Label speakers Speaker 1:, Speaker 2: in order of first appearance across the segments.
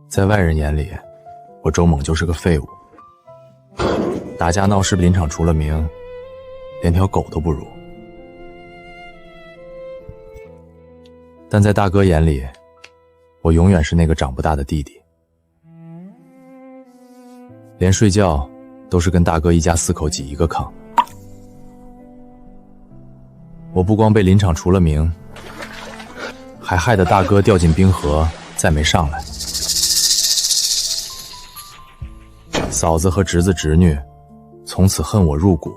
Speaker 1: 在外人眼里，我周猛就是个废物，打架闹事林场出了名，连条狗都不如。但在大哥眼里，我永远是那个长不大的弟弟，连睡觉都是跟大哥一家4口挤一个炕。我不光被林场除了名，还害得大哥掉进冰河再没上来。嫂子和侄子侄女从此恨我入骨，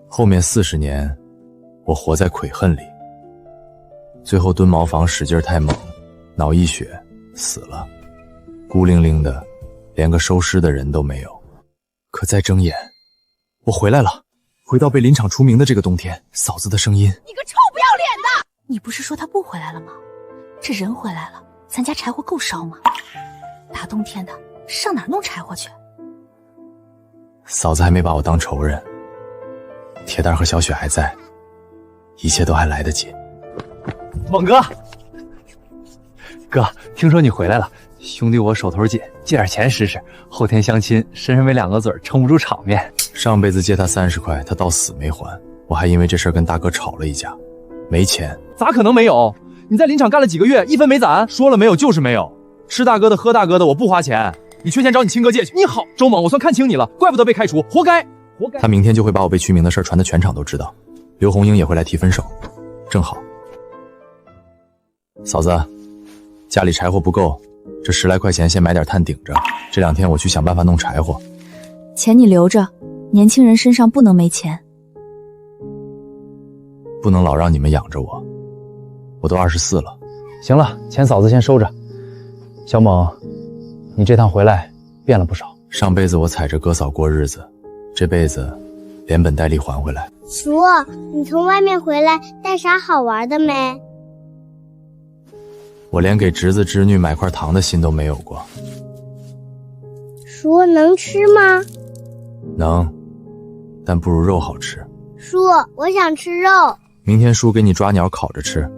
Speaker 1: 后面40年我活在悔恨里，最后蹲茅房使劲太猛，脑溢血死了，孤零零的连个收尸的人都没有。可再睁眼，我回来了，回到被林场除名的这个冬天，嫂子的声音。
Speaker 2: 你个臭不要脸的！
Speaker 3: 你不是说他不回来了吗？这人回来了，咱家柴火够烧吗？大冬天的，上哪儿弄柴火去？
Speaker 1: 嫂子还没把我当仇人，铁蛋和小雪还在，一切都还来得及。
Speaker 4: 猛哥，哥，听说你回来了，兄弟我手头紧，借点钱试试，后天相亲，身上没2个嘴撑不住场面。
Speaker 1: 上辈子借他30块，他到死没还，我还因为这事跟大哥吵了一架，没钱。
Speaker 4: 咋可能没有？你在林场干了几个月，1分没攒。说了没有就是没有，吃大哥的喝大哥的，我不花钱。你缺钱找你亲哥借去。你好，周猛，我算看清你了，怪不得被开除，活该，活该。
Speaker 1: 他明天就会把我被除名的事传得全场都知道，刘红英也会来提分手，正好。嫂子，家里柴火不够，这10来块钱先买点炭顶着，这2天我去想办法弄柴火。
Speaker 3: 钱你留着，年轻人身上不能没钱。
Speaker 1: 不能老让你们养着我，我都24了。
Speaker 4: 行了，钱嫂子先收着。小猛，你这趟回来变了不少。
Speaker 1: 上辈子我踩着哥嫂过日子，这辈子连本带利还回来。
Speaker 5: 叔，你从外面回来带啥好玩的没？
Speaker 1: 我连给侄子侄女买块糖的心都没有过。
Speaker 5: 叔，能吃吗？
Speaker 1: 能，但不如肉好吃。
Speaker 5: 叔，我想吃肉。
Speaker 1: 明天叔给你抓鸟烤着吃。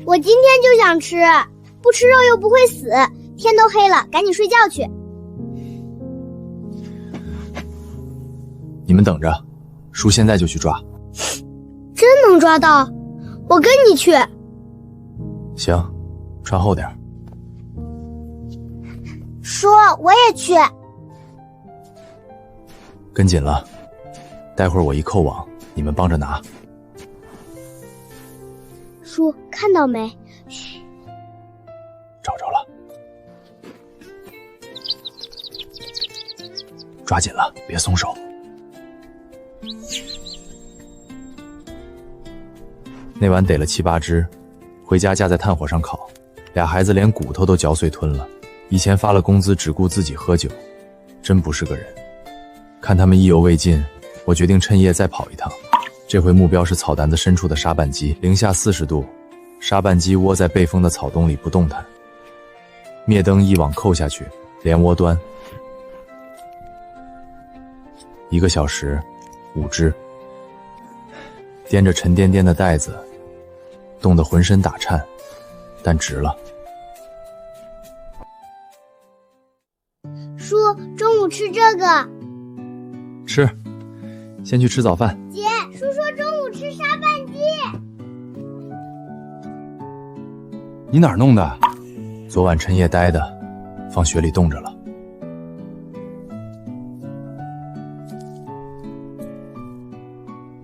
Speaker 5: 我今天就想吃，不吃肉又不会死。天都黑了，赶紧睡觉去。
Speaker 1: 你们等着，叔现在就去抓。
Speaker 5: 真能抓到？我跟你去。
Speaker 1: 行，穿厚点。
Speaker 5: 叔，我也去。
Speaker 1: 跟紧了，待会儿我一扣网，你们帮着拿。
Speaker 5: 叔，看到没？嘘，
Speaker 1: 找着了。抓紧了，别松手。那晚逮了7、8只，回家架在炭火上烤，俩孩子连骨头都嚼碎吞了。以前发了工资只顾自己喝酒，真不是个人。看他们意犹未尽，我决定趁夜再跑一趟。这回目标是草担子深处的沙拌鸡，零下40度，沙拌鸡窝在背风的草洞里不动弹。灭灯一网扣下去，连窝端。1个小时，5只。掂着沉甸甸的袋子，冻得浑身打颤，但值了。
Speaker 5: 叔，中午吃这个。
Speaker 1: 吃，先去吃早饭。
Speaker 5: 姐，叔说中午吃沙拌鸡。
Speaker 1: 你哪儿弄的？昨晚趁夜待的，放雪里冻着了。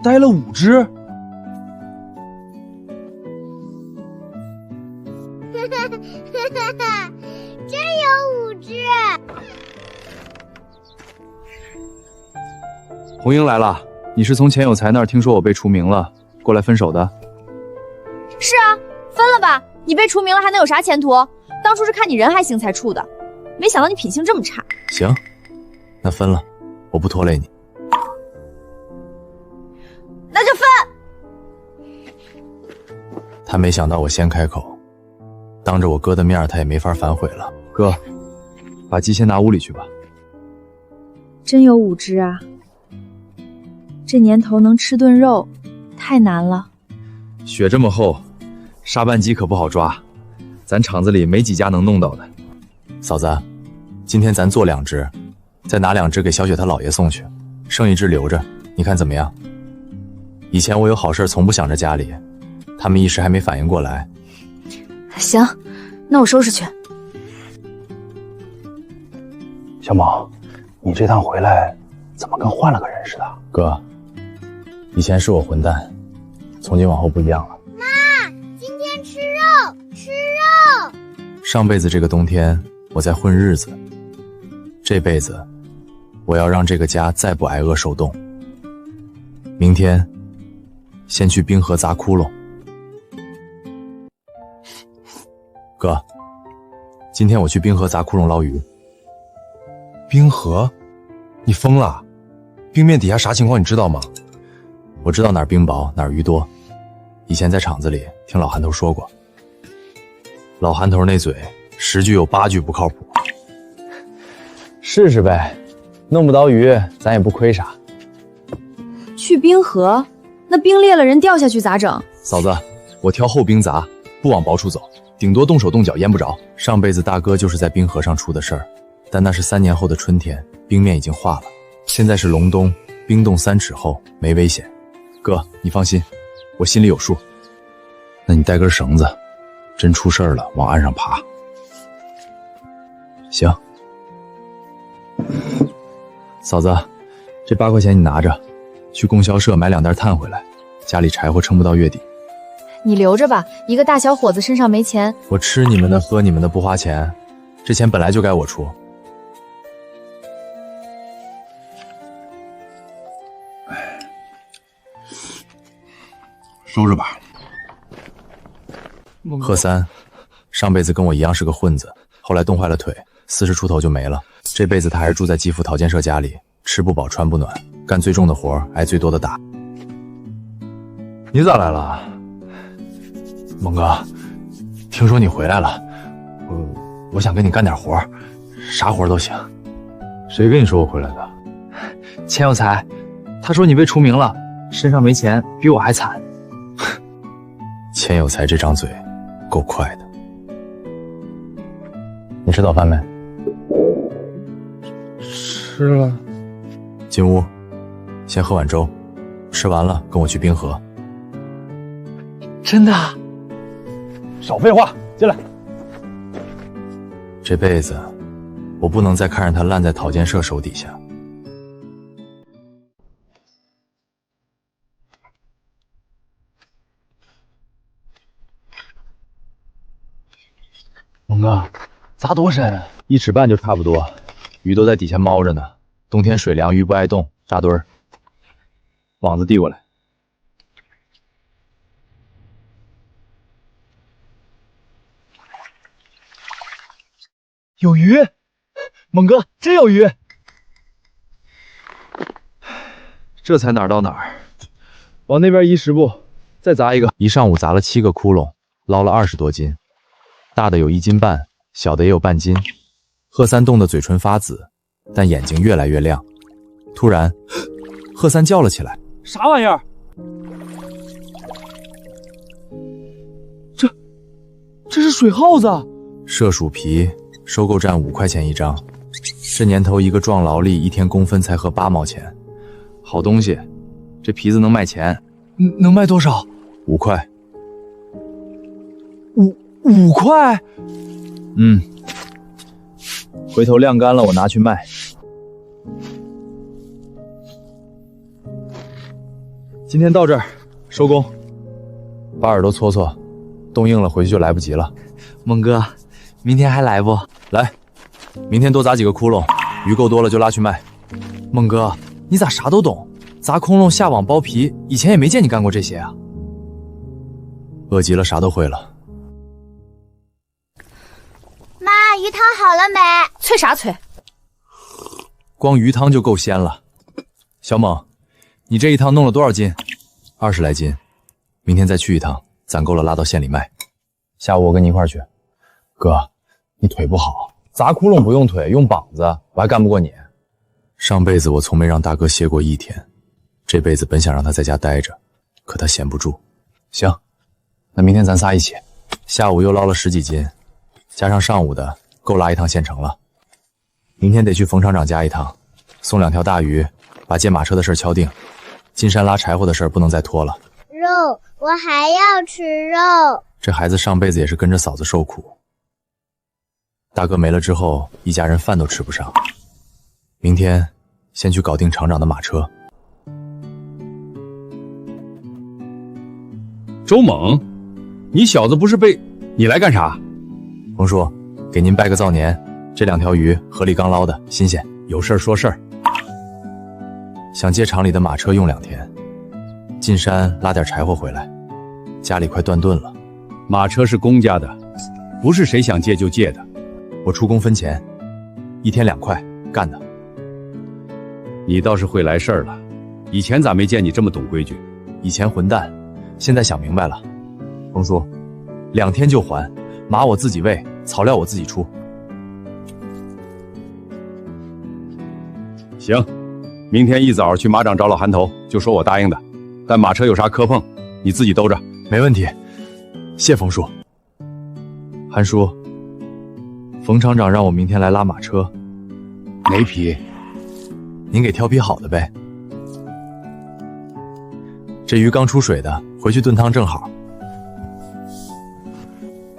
Speaker 4: 待了5只。
Speaker 5: 真有5只。
Speaker 4: 红英来了，你是从钱有才那儿听说我被除名了，过来分手的？
Speaker 2: 是啊，分了吧，你被除名了还能有啥前途？当初是看你人还行才处的，没想到你品性这么差。
Speaker 1: 行，那分了，我不拖累你。
Speaker 2: 那就分。
Speaker 1: 他没想到我先开口，当着我哥的面他也没法反悔了。
Speaker 4: 哥，把鸡先拿屋里去吧。
Speaker 3: 真有5只啊！这年头能吃顿肉，太难了。
Speaker 4: 雪这么厚，沙拌鸡可不好抓，咱厂子里没几家能弄到的。
Speaker 1: 嫂子，今天咱做2只，再拿2只给小雪她姥爷送去，剩1只留着，你看怎么样？以前我有好事从不想着家里，他们一时还没反应过来。
Speaker 3: 行，那我收拾去。
Speaker 6: 小猛，你这趟回来怎么跟换了个人似的？
Speaker 1: 哥，以前是我混蛋，从今往后不一样了。
Speaker 5: 妈，今天吃肉，吃肉。
Speaker 1: 上辈子这个冬天我在混日子，这辈子我要让这个家再不挨饿受冻。明天先去冰河砸窟窿。哥，今天我去冰河砸窟窿捞鱼。
Speaker 6: 冰河？你疯了？冰面底下啥情况你知道吗？
Speaker 1: 我知道哪儿冰雹哪儿鱼多，以前在厂子里听老韩头说过。老韩头那嘴10句有8句不靠谱。试试呗，弄不到鱼咱也不亏啥。
Speaker 2: 去冰河，那冰裂了人掉下去咋整？
Speaker 1: 嫂子，我挑厚冰砸，不往薄处走，顶多动手动脚淹不着。上辈子大哥就是在冰河上出的事儿，但那是3年后的春天，冰面已经化了。现在是隆冬，冰冻3尺厚，没危险。哥，你放心，我心里有数。那你带根绳子，真出事儿了往岸上爬。行。嫂子，这8块钱你拿着，去供销社买2袋炭回来，家里柴火撑不到月底。
Speaker 2: 你留着吧，一个大小伙子身上没钱。
Speaker 1: 我吃你们的喝你们的不花钱，这钱本来就该我出。
Speaker 6: 收着吧。
Speaker 1: 贺三，上辈子跟我一样是个混子，后来冻坏了腿，40出头就没了。这辈子他还是住在继父陶建设家里，吃不饱穿不暖，干最重的活，挨最多的打。
Speaker 4: 你咋来了？
Speaker 1: 猛哥，听说你回来了，我想跟你干点活，啥活都行。
Speaker 4: 谁跟你说我回来的？钱有才，他说你被除名了，身上没钱，比我还惨。
Speaker 1: 钱有才这张嘴够快的。你吃早饭没？
Speaker 6: 吃了。
Speaker 1: 进屋，先喝碗粥，吃完了跟我去冰河。
Speaker 4: 真的？
Speaker 6: 少废话，进来。
Speaker 1: 这辈子我不能再看着他烂在陶建设手底下。
Speaker 4: 猛哥，砸多深
Speaker 1: ？1尺半就差不多，鱼都在底下猫着呢。冬天水凉，鱼不爱动，扎堆儿。网子递过来。
Speaker 4: 有鱼，猛哥真有鱼。这才哪儿到哪儿，往那边移10步，再砸一个。
Speaker 1: 一上午砸了7个窟窿，捞了20多斤，大的有1斤半，小的也有半斤。贺三冻得嘴唇发紫，但眼睛越来越亮。突然，贺三叫了起来：“
Speaker 4: 啥玩意儿？这是水耗子！
Speaker 1: 麝鼠皮，收购站5块钱一张。这年头一个壮劳力，1天工分才合8毛钱。
Speaker 4: 好东西，这皮子能卖钱。能卖多少
Speaker 1: ？5块。
Speaker 4: 5块？
Speaker 1: 嗯。回头晾干了，我拿去卖。
Speaker 4: 今天到这儿，收工。
Speaker 1: 把耳朵搓搓，冻硬了回去就来不及了。
Speaker 4: 猛哥，明天还来不？
Speaker 1: 来，明天多砸几个窟窿，鱼够多了就拉去卖。
Speaker 4: 猛哥，你咋啥都懂？砸空窿、下网、剥皮，以前也没见你干过这些啊。
Speaker 1: 饿极了，啥都会了。
Speaker 5: 妈，鱼汤好了没？
Speaker 3: 催啥催？
Speaker 1: 光鱼汤就够鲜了。小猛，你这一趟弄了多少斤？20来斤，明天再去一趟，攒够了拉到县里卖。下午我跟你一块儿去。哥，你腿不好，砸窟窿不用腿，用膀子，我还干不过你。上辈子我从没让大哥歇过1天，这辈子本想让他在家待着，可他闲不住。行，那明天咱仨一起。下午又捞了10几斤，加上上午的，够拉一趟县城了。明天得去冯厂长家一趟，送2条大鱼，把借马车的事敲定。进山拉柴火的事不能再拖了。
Speaker 5: 肉，我还要吃肉。
Speaker 1: 这孩子上辈子也是跟着嫂子受苦，大哥没了之后，一家人饭都吃不上。明天先去搞定厂长的马车。
Speaker 7: 周猛，你小子不是被……你来干啥？
Speaker 1: 冯叔，给您拜个早年，这2条鱼河里刚捞的，新鲜。
Speaker 7: 有事说事儿。
Speaker 1: 想借厂里的马车用2天，进山拉点柴火回来，家里快断顿了。
Speaker 7: 马车是公家的，不是谁想借就借的。
Speaker 1: 我出工分钱，1天2块，干的。
Speaker 7: 你倒是会来事儿了，以前咋没见你这么懂规矩？
Speaker 1: 以前混蛋，现在想明白了。冯叔，2天就还，马我自己喂，草料我自己出。
Speaker 7: 行，明天一早去马场找老韩头，就说我答应的。但马车有啥磕碰，你自己兜着。
Speaker 1: 没问题，谢冯叔。韩叔，冯厂长让我明天来拉马车，
Speaker 7: 哪匹？
Speaker 1: 您给挑匹好的呗。这鱼刚出水的，回去炖汤正好。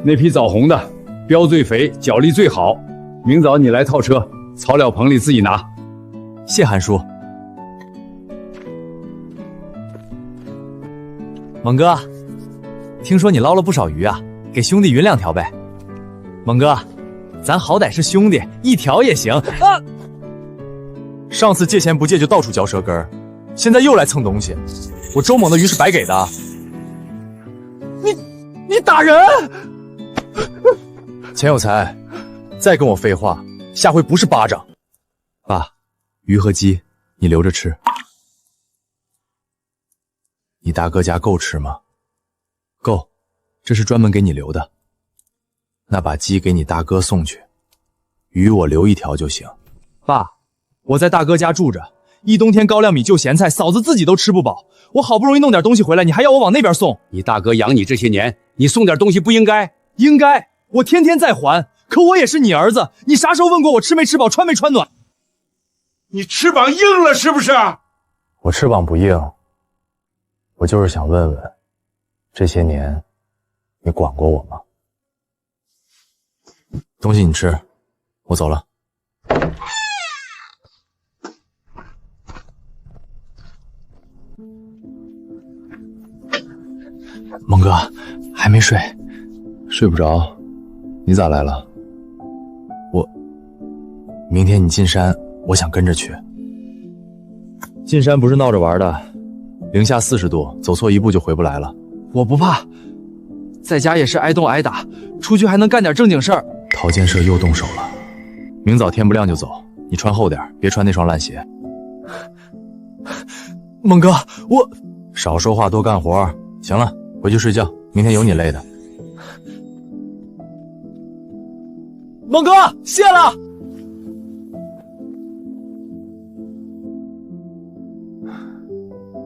Speaker 7: 那匹枣红的，膘最肥，脚力最好。明早你来套车，草料棚里自己拿。
Speaker 1: 谢韩叔。猛哥，听说你捞了不少鱼啊，给兄弟匀2条呗。猛哥，咱好歹是兄弟，1条也行啊。上次借钱不借就到处嚼舌根儿，现在又来蹭东西，我周猛的鱼是白给的。你打人！钱有财，再跟我废话，下回不是巴掌。爸，鱼和鸡你留着吃。你大哥家够吃吗？够，这是专门给你留的。那把鸡给你大哥送去，鱼我留1条就行。爸，我在大哥家住着，一冬天高粱米就咸菜，嫂子自己都吃不饱。我好不容易弄点东西回来，你还要我往那边送？
Speaker 7: 你大哥养你这些年，你送点东西不应该？
Speaker 4: 应该，我天天在还，可我也是你儿子，你啥时候问过我吃没吃饱，穿没穿暖？
Speaker 8: 你翅膀硬了是不是？
Speaker 1: 我翅膀不硬，我就是想问问，这些年你管过我吗？东西你吃，我走了。猛哥，还没睡？睡不着，你咋来了？明天你进山，我想跟着去。进山不是闹着玩的，零下40度，走错一步就回不来了。
Speaker 4: 我不怕，在家也是挨冻挨打，出去还能干点正经事儿。
Speaker 1: 陶建设又动手了，明早天不亮就走，你穿厚点，别穿那双烂鞋。
Speaker 4: 猛哥，我
Speaker 1: 少说话多干活。行了，回去睡觉，明天有你累的。
Speaker 4: 猛哥，谢了。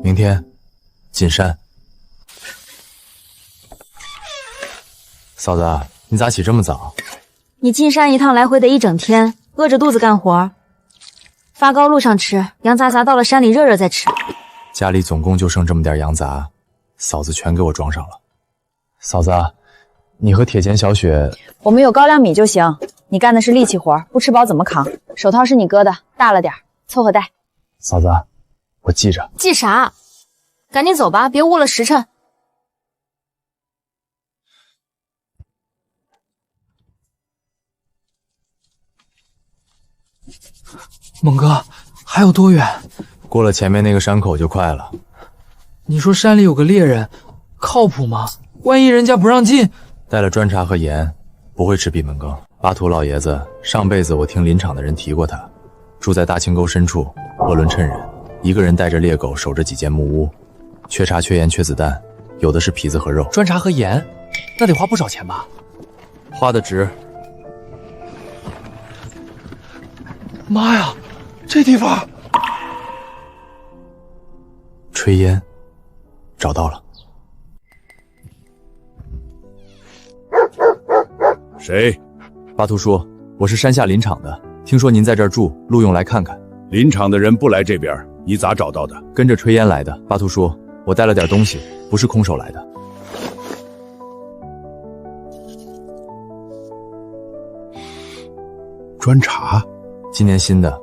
Speaker 1: 明天进山。嫂子，你咋起这么早？
Speaker 3: 你进山一趟来回得1整天，饿着肚子干活，发糕路上吃，羊杂杂到了山里热热再吃。
Speaker 1: 家里总共就剩这么点羊杂，嫂子全给我装上了。嫂子，你和铁钳小雪，
Speaker 2: 我们有高粱米就行，你干的是力气活，不吃饱怎么扛？手套是你割的，大了点，凑合戴。
Speaker 1: 嫂子，我记着。
Speaker 3: 记啥？赶紧走吧，别误了时辰。
Speaker 4: 猛哥，还有多远？
Speaker 1: 过了前面那个山口就快了。
Speaker 4: 你说山里有个猎人，靠谱吗？万一人家不让进？
Speaker 1: 带了砖茶和盐，不会吃闭门羹。巴图老爷子上辈子我听林场的人提过他，住在大清沟深处，鄂伦趁人，一个人带着猎狗守着几间木屋，缺茶缺盐缺子弹，有的是皮子和肉。
Speaker 4: 砖茶和盐，那得花不少钱吧？
Speaker 1: 花的值。
Speaker 8: 妈呀，这地方！
Speaker 1: 炊烟，找到了。
Speaker 7: 谁？
Speaker 1: 巴图叔，我是山下林场的，听说您在这儿住，路用来看看。
Speaker 7: 林场的人不来这边，你咋找到的？
Speaker 1: 跟着炊烟来的。巴图说，我带了点东西，不是空手来的。
Speaker 9: 砖茶，
Speaker 1: 今年新的，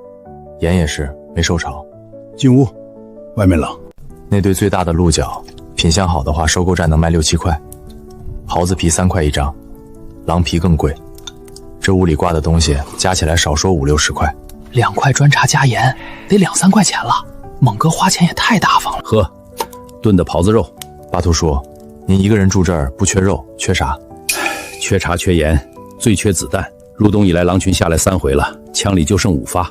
Speaker 1: 盐也是没受潮。
Speaker 9: 进屋，外面冷。
Speaker 1: 那对最大的鹿角，品相好的话，收购站能卖6、7块。狍子皮3块一张，狼皮更贵。这屋里挂的东西加起来少说5、60块。
Speaker 8: 2块砖茶加盐，得2、3块钱了。猛哥花钱也太大方了。
Speaker 7: 喝，炖的狍子肉。
Speaker 1: 巴图说，您一个人住这儿不缺肉，缺啥？
Speaker 7: 缺茶缺盐，最缺子弹。入冬以来，狼群下来3回了，枪里就剩5发。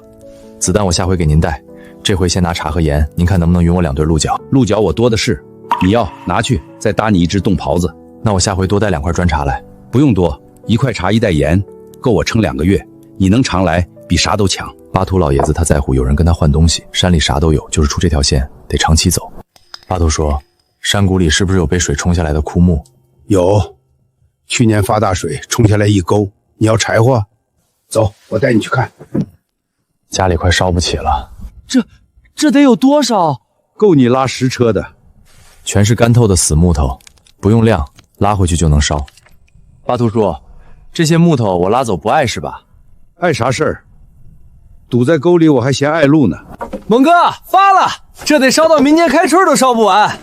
Speaker 1: 子弹我下回给您带，这回先拿茶和盐，您看能不能匀我2对鹿角？
Speaker 7: 鹿角我多的是，你要拿去，再搭你1只冻狍子。
Speaker 1: 那我下回多带2块砖茶来。
Speaker 7: 不用多，1块茶1袋盐，够我撑2个月。你能常来，比啥都强。
Speaker 1: 巴图老爷子他在乎有人跟他换东西，山里啥都有，就是出这条线得长期走。巴图说，山谷里是不是有被水冲下来的枯木？
Speaker 9: 有，去年发大水冲下来一沟。你要柴火？走，我带你去看。
Speaker 1: 家里快烧不起了。
Speaker 4: 这得有多少？
Speaker 7: 够你拉10车的。
Speaker 1: 全是干透的死木头，不用晾，拉回去就能烧。巴图说，这些木头我拉走不碍是吧？
Speaker 7: 碍啥事儿？堵在沟里我还嫌碍路呢。
Speaker 4: 猛哥发了，这得烧到明年开春都烧不完。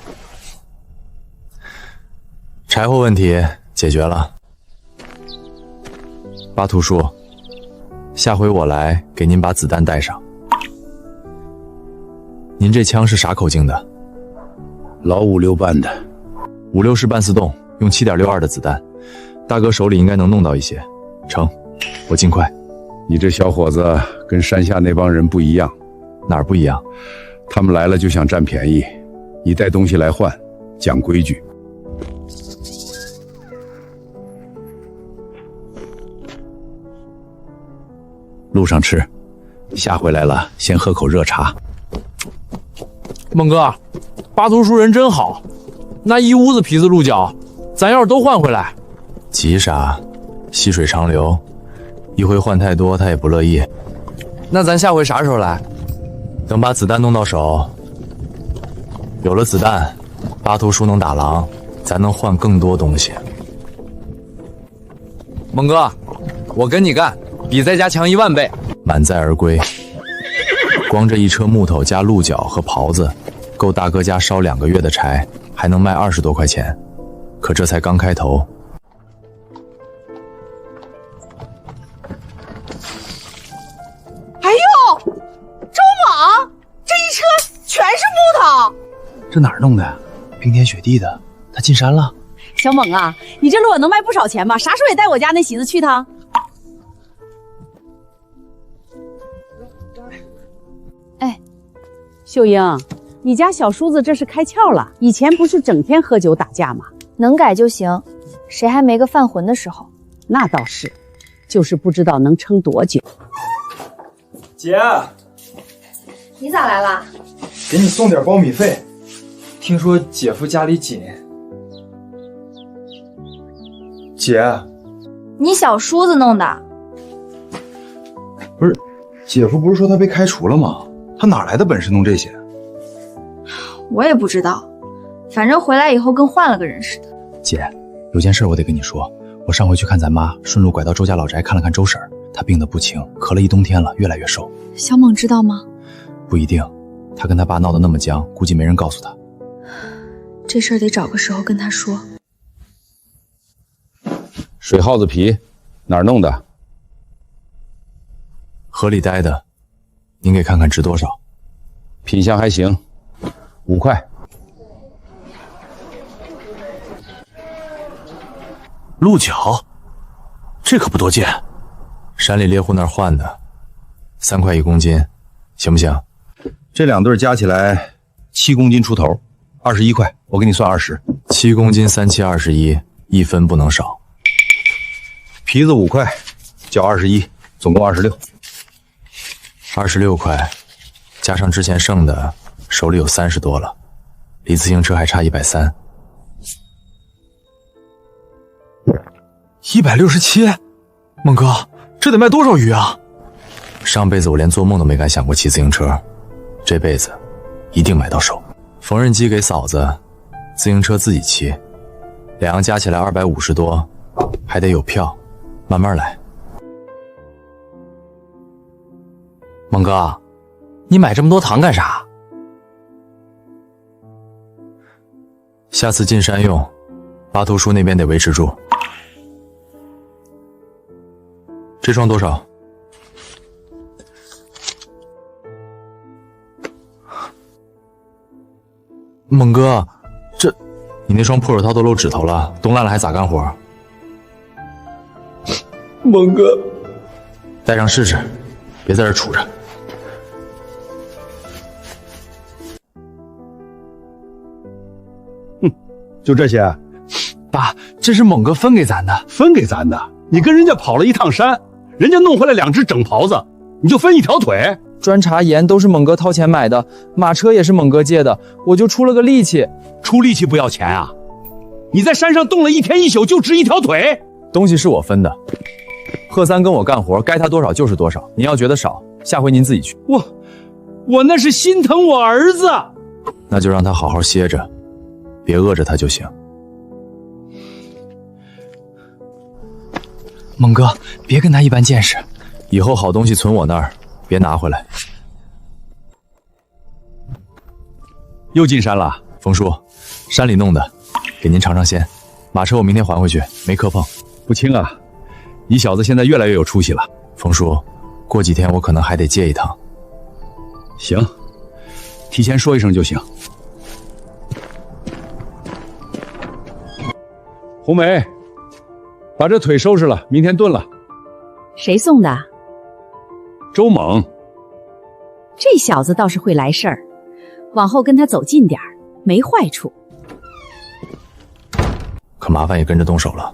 Speaker 1: 柴火问题解决了。巴图说，下回我来给您把子弹带上。您这枪是啥口径的？
Speaker 9: 老56半的。
Speaker 1: 56式半自动，用7.62的子弹。大哥手里应该能弄到一些。成，我尽快。
Speaker 7: 你这小伙子跟山下那帮人不一样。
Speaker 1: 哪儿不一样？
Speaker 7: 他们来了就想占便宜，你带东西来换，讲规矩。路上吃，下回来了先喝口热茶。
Speaker 4: 猛哥，巴图叔人真好，那一屋子皮子鹿角，咱要是都换回来。
Speaker 1: 急啥？细水长流，一回换太多他也不乐意。
Speaker 4: 那咱下回啥时候来？
Speaker 1: 等把子弹弄到手，有了子弹，巴图叔能打狼，咱能换更多东西。
Speaker 4: 猛哥，我跟你干，比在家强10000倍。
Speaker 1: 满载而归，光这一车木头加鹿角和狍子，够大哥家烧2个月的柴，还能卖20多块钱。可这才刚开头。
Speaker 3: 哎呦，周猛，这一车全是木头。
Speaker 8: 这哪儿弄的呀？冰天雪地的，他进山了。
Speaker 3: 小猛啊，你这路能卖不少钱吧？啥时候也带我家那喜子去趟？
Speaker 10: 哎，秀英，你家小叔子这是开窍了，以前不是整天喝酒打架吗？
Speaker 2: 能改就行，谁还没个犯浑的时候？
Speaker 10: 那倒是，就是不知道能撑多久。
Speaker 4: 姐，
Speaker 2: 你咋来了？
Speaker 8: 给你送点苞米费，听说姐夫家里紧。姐，
Speaker 2: 你小叔子弄的？
Speaker 6: 不是，姐夫不是说他被开除了吗？他哪来的本事弄这些？
Speaker 2: 我也不知道，反正回来以后跟换了个人似的。
Speaker 8: 姐，有件事我得跟你说。我上回去看咱妈，顺路拐到周家老宅看了看周婶儿，她病得不轻，咳了1冬天了，越来越瘦。
Speaker 2: 小猛知道吗？
Speaker 8: 不一定，他跟他爸闹得那么僵，估计没人告诉他。
Speaker 2: 这事儿得找个时候跟他说。
Speaker 7: 水耗子皮哪儿弄的？
Speaker 1: 河里待的，您给看看值多少？
Speaker 7: 品相还行，5块。
Speaker 8: 鹿角，这可不多见。
Speaker 1: 山里猎户那儿换的，3块1公斤，行不行？
Speaker 6: 这2对加起来7公斤出头，21块，我给你算20。
Speaker 1: 7公斤3、7、21，1分不能少。
Speaker 6: 皮子5块，角21，总共26。
Speaker 1: 26块，加上之前剩的，手里有30多了，离自行车还差130。
Speaker 8: 167，猛哥，
Speaker 4: 这得卖多少鱼啊？
Speaker 1: 上辈子我连做梦都没敢想过骑自行车，这辈子一定买到手。缝纫机给嫂子，自行车自己骑，两样加起来250多，还得有票，慢慢来。
Speaker 4: 猛哥，你买这么多糖干啥？
Speaker 1: 下次进山用，巴图叔那边得维持住。这双多少？猛哥，这你那双破手套都露指头了，冻烂了还咋干活？
Speaker 9: 猛哥，
Speaker 1: 戴上试试，别在这杵着。
Speaker 9: 就这些？
Speaker 4: 爸，这是猛哥分给咱的。
Speaker 9: 分给咱的？你跟人家跑了一趟山，人家弄回来2只整袍子，你就分1条腿？
Speaker 4: 砖茶盐都是猛哥掏钱买的，马车也是猛哥借的，我就出了个力气。
Speaker 9: 出力气不要钱啊？你在山上冻了1天1宿，就值1条腿？
Speaker 4: 东西是我分的，贺三跟我干活，该他多少就是多少。您要觉得少，下回您自己去。
Speaker 9: 我那是心疼我儿子。
Speaker 1: 那就让他好好歇着，别饿着他就行。
Speaker 4: 猛哥，别跟他一般见识，
Speaker 1: 以后好东西存我那儿，别拿回来。
Speaker 7: 又进山了，
Speaker 1: 冯叔，山里弄的，给您尝尝鲜。马车我明天还回去，没磕碰。
Speaker 7: 不轻啊，你小子现在越来越有出息了。
Speaker 1: 冯叔，过几天我可能还得借一趟。
Speaker 7: 行，提前说一声就行。红梅，把这腿收拾了，明天炖了。
Speaker 10: 谁送的？
Speaker 7: 周猛。
Speaker 10: 这小子倒是会来事儿，往后跟他走近点儿，没坏处。
Speaker 1: 可麻烦也跟着动手了。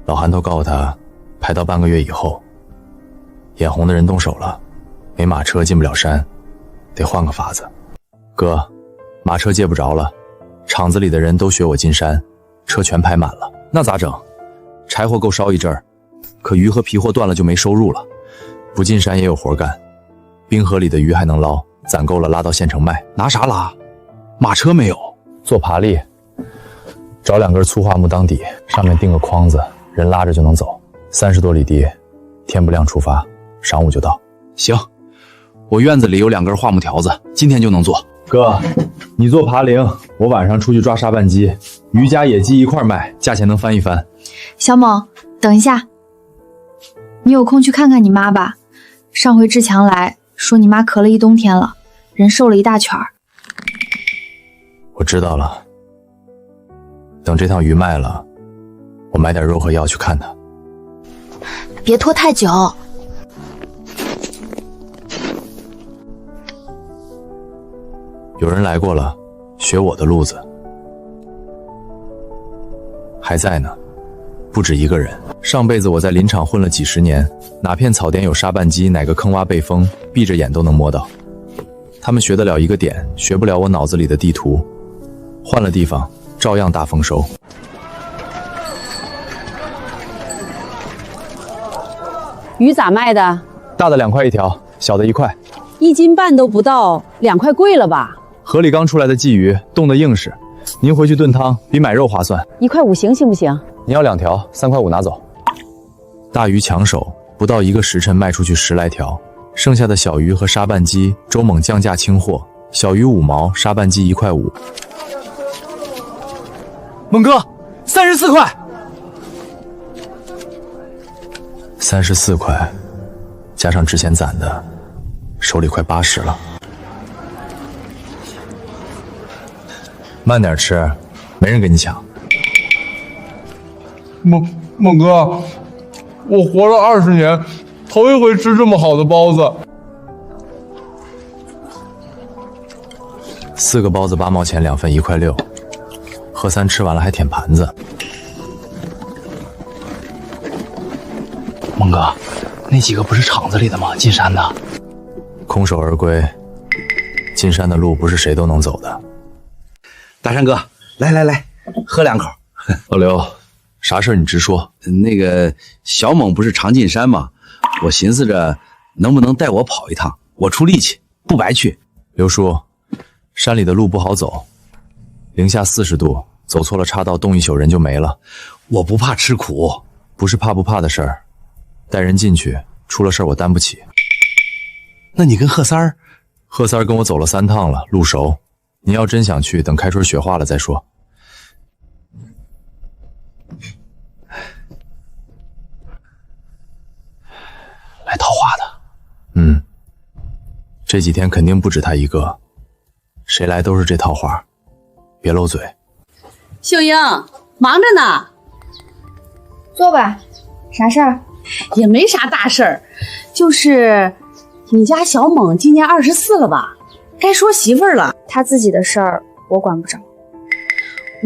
Speaker 1: 老韩头告诉他，排到半个月以后。眼红的人动手了，没马车进不了山，得换个法子。哥，马车借不着了，厂子里的人都学我进山，车全排满了，那咋整？柴火够烧一阵儿，可鱼和皮货断了就没收入了。不进山也有活干，冰河里的鱼还能捞，攒够了拉到县城卖。
Speaker 8: 拿啥拉？马车没有。
Speaker 1: 做爬犁，找2根粗桦木当底，上面钉个筐子，人拉着就能走。30多里地，天不亮出发，晌午就到。
Speaker 8: 行，我院子里有2根桦木条子，今天就能做。
Speaker 1: 哥，你做爬铃，我晚上出去抓沙拌鸡，鱼加野鸡一块卖，价钱能翻一番。
Speaker 2: 小猛，等一下，你有空去看看你妈吧。上回志强来说你妈咳了一冬天了，人瘦了一大圈儿。
Speaker 1: 我知道了，等这趟鱼卖了，我买点肉和药去看她。
Speaker 3: 别拖太久。
Speaker 1: 有人来过了，学我的路子，还在呢，不止一个人。上辈子我在林场混了几十年，哪片草甸有沙拌鸡，哪个坑洼被封，闭着眼都能摸到。他们学得了一个点，学不了我脑子里的地图。换了地方，照样大丰收。
Speaker 10: 鱼咋卖的？
Speaker 4: 大的2块一条，小的1块。
Speaker 10: 1斤半都不到，2块贵了吧？
Speaker 4: 河里刚出来的鲫鱼，冻得硬实，您回去炖汤比买肉划算。
Speaker 10: 1块5行不行？
Speaker 4: 您要2条，3块5拿走。
Speaker 1: 大鱼抢手，不到1个时辰卖出去10来条，剩下的小鱼和沙拌鸡，周猛降价清货，小鱼5毛，沙拌鸡1块5。
Speaker 4: 猛哥，34块。
Speaker 1: 34块，加上之前攒的，手里快80了。慢点吃，没人跟你抢。
Speaker 11: 猛哥，我活了20年，头一回吃这么好的包子。
Speaker 1: 4个包子8毛钱，2份1块6。贺三吃完了还舔盘子。
Speaker 8: 猛哥，那几个不是厂子里的吗？进山的。
Speaker 1: 空手而归，进山的路不是谁都能走的。
Speaker 12: 大山哥，来，喝2口。
Speaker 1: 老刘，啥事儿你直说。
Speaker 12: 那个小猛不是常进山吗？我寻思着能不能带我跑一趟，我出力气，不白去。
Speaker 1: 刘叔，山里的路不好走，零下40度，走错了岔道，冻一宿人就没了。
Speaker 12: 我不怕吃苦，
Speaker 1: 不是怕不怕的事儿，带人进去，出了事儿我担不起。
Speaker 12: 那你跟贺三儿？
Speaker 1: 贺三儿跟我走了3趟了，路熟。您要真想去，等开春雪化了再说。
Speaker 8: 来套话的。
Speaker 1: 这几天肯定不止他一个，谁来都是这套话，别漏嘴。
Speaker 10: 秀英，忙着呢。
Speaker 2: 坐吧，啥事儿？
Speaker 10: 也没啥大事儿，就是你家小猛今年24了吧？该说媳妇儿了。
Speaker 2: 他自己的事儿我管不着。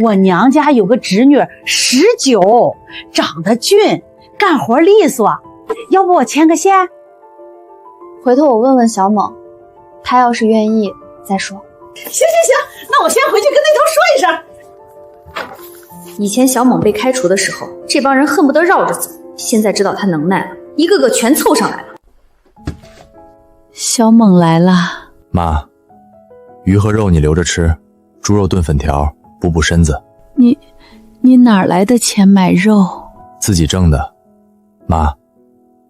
Speaker 10: 我娘家有个侄女19，长得俊，干活利索，要不我牵个线？
Speaker 2: 回头我问问小猛，他要是愿意再说。
Speaker 10: 行，那我先回去跟那头说一声。
Speaker 13: 以前小猛被开除的时候，这帮人恨不得绕着走，现在知道他能耐了，一个个全凑上来了。
Speaker 10: 小猛来了。
Speaker 1: 妈，鱼和肉你留着吃，猪肉炖粉条补补身子。
Speaker 10: 你哪来的钱买肉？
Speaker 1: 自己挣的。妈，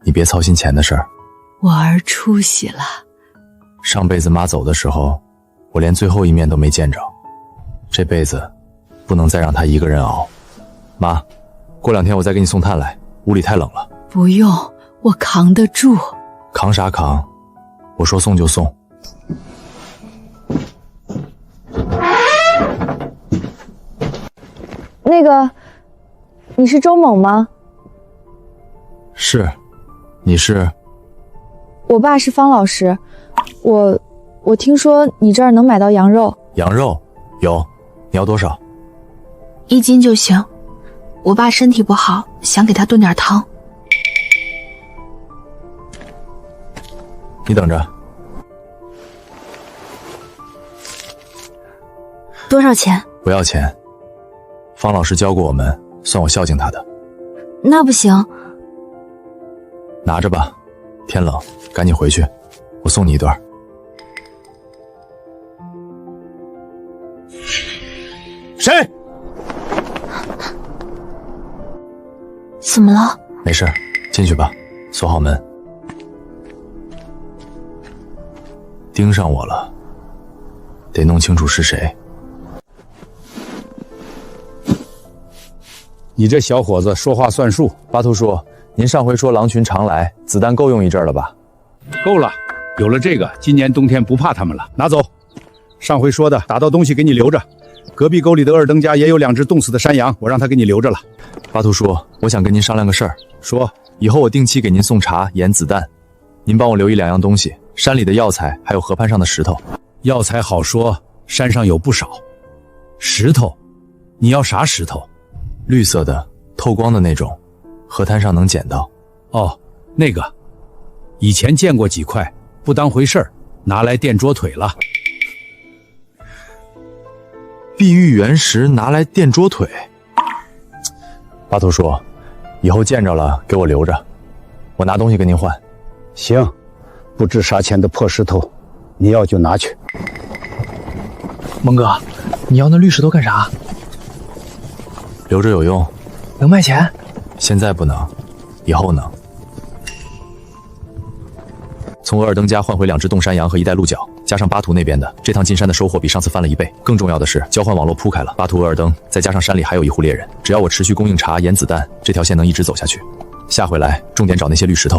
Speaker 1: 你别操心钱的事儿。
Speaker 10: 我儿出息了。
Speaker 1: 上辈子妈走的时候，我连最后一面都没见着，这辈子不能再让她一个人熬。妈，过2天我再给你送炭来，屋里太冷了。
Speaker 10: 不用，我扛得住。
Speaker 1: 扛啥扛？我说送就送。
Speaker 2: 那个，你是周猛吗？
Speaker 1: 是，你是？
Speaker 2: 我爸是方老师，我听说你这儿能买到羊肉。
Speaker 1: 羊肉有，你要多少
Speaker 3: ？1斤就行。我爸身体不好，想给他炖点汤。
Speaker 1: 你等着。
Speaker 3: 多少钱？
Speaker 1: 不要钱。方老师教过我们，算我孝敬他的。
Speaker 3: 那不行。
Speaker 1: 拿着吧，天冷，赶紧回去，我送你一段。
Speaker 9: 谁？
Speaker 3: 怎么了？
Speaker 1: 没事，进去吧，锁好门。盯上我了，得弄清楚是谁。
Speaker 7: 你这小伙子说话算数。
Speaker 1: 巴图叔，您上回说狼群常来，子弹够用一阵了吧？
Speaker 7: 够了，有了这个，今年冬天不怕他们了。拿走。上回说的打到东西给你留着。隔壁沟里的二登家也有2只冻死的山羊，我让他给你留着了。
Speaker 1: 巴图叔，我想跟您商量个事儿。
Speaker 7: 说，
Speaker 1: 以后我定期给您送茶、盐、子弹，您帮我留1-2样东西，山里的药材，还有河畔上的石头。
Speaker 7: 药材好说，山上有不少。石头，你要啥石头？
Speaker 1: 绿色的，透光的那种，河滩上能捡到。
Speaker 7: 哦，那个，以前见过几块，不当回事儿，拿来垫桌腿了。
Speaker 1: 碧玉原石拿来垫桌腿。巴图叔，以后见着了给我留着，我拿东西跟您换。
Speaker 9: 行，不值啥钱的破石头，你要就拿去。
Speaker 8: 蒙哥，你要那绿石头干啥？
Speaker 1: 留着有用。
Speaker 8: 能卖钱？
Speaker 1: 现在不能，以后能。从额尔登家换回2只冻山羊和1袋鹿角，加上巴图那边的，这趟进山的收获比上次翻了1倍。更重要的是，交换网络铺开了，巴图、额尔登，再加上山里还有一户猎人，只要我持续供应茶、盐、子弹，这条线能一直走下去。下回来重点找那些绿石头。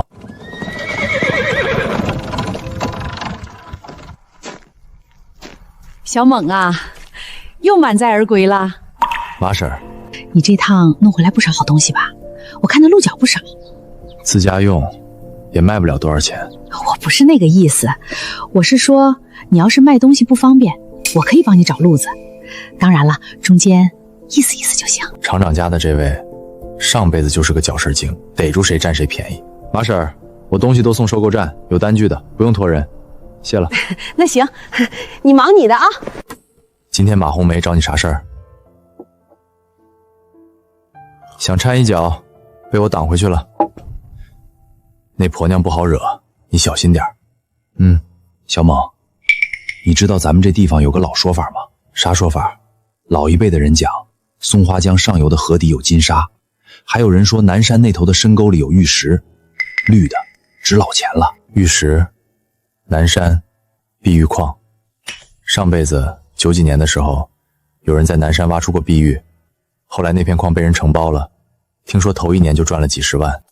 Speaker 10: 小猛啊，又满载而归了。
Speaker 1: 马婶儿，
Speaker 10: 你这趟弄回来不少好东西吧？我看那鹿角不少。
Speaker 1: 自家用，也卖不了多少钱。
Speaker 10: 我不是那个意思，我是说，你要是卖东西不方便，我可以帮你找路子。当然了，中间意思意思就行。
Speaker 1: 厂长家的这位，上辈子就是个搅事精，逮住谁占谁便宜。马婶儿，我东西都送收购站，有单据的，不用托人，谢了。
Speaker 10: 那行，你忙你的啊。
Speaker 1: 今天马红梅找你啥事儿？想掺一脚，被我挡回去了。那婆娘不好惹，你小心点。
Speaker 8: 小猛，你知道咱们这地方有个老说法吗？啥说法？老一辈的人讲，松花江上游的河底有金沙，还有人说南山那头的深沟里有玉石，绿的，值老钱了。
Speaker 1: 玉石，南山，碧玉矿。上辈子90几年的时候，有人在南山挖出过碧玉，后来那片矿被人承包了，听说头1年就赚了几10万。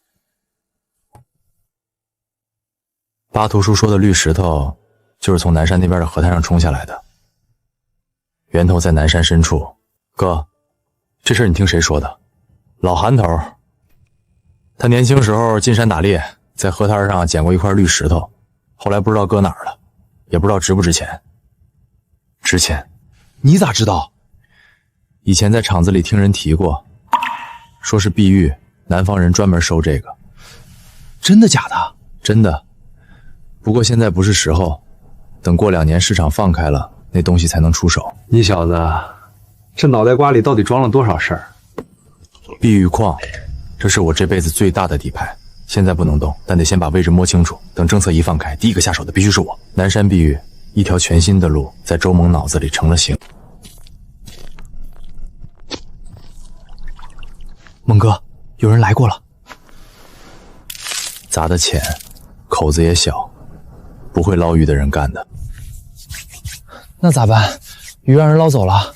Speaker 1: 巴图书说的绿石头，就是从南山那边的河滩上冲下来的，源头在南山深处。哥，这事儿你听谁说的？老韩头，他年轻时候进山打猎，在河滩上捡过一块绿石头，后来不知道搁哪儿了，也不知道值不值钱。值钱？
Speaker 8: 你咋知道？
Speaker 1: 以前在厂子里听人提过，说是碧玉，南方人专门收这个。
Speaker 8: 真的假的？
Speaker 1: 真的。不过现在不是时候，等过2年市场放开了，那东西才能出手。
Speaker 4: 你小子，这脑袋瓜里到底装了多少事儿？
Speaker 1: 碧玉矿，这是我这辈子最大的底牌，现在不能动，但得先把位置摸清楚。等政策一放开，第一个下手的必须是我。南山碧玉，一条全新的路，在周猛脑子里成了形。
Speaker 8: 猛哥，有人来过了。
Speaker 1: 砸的浅，口子也小，不会捞鱼的人干的。
Speaker 8: 那咋办？鱼让人捞走了。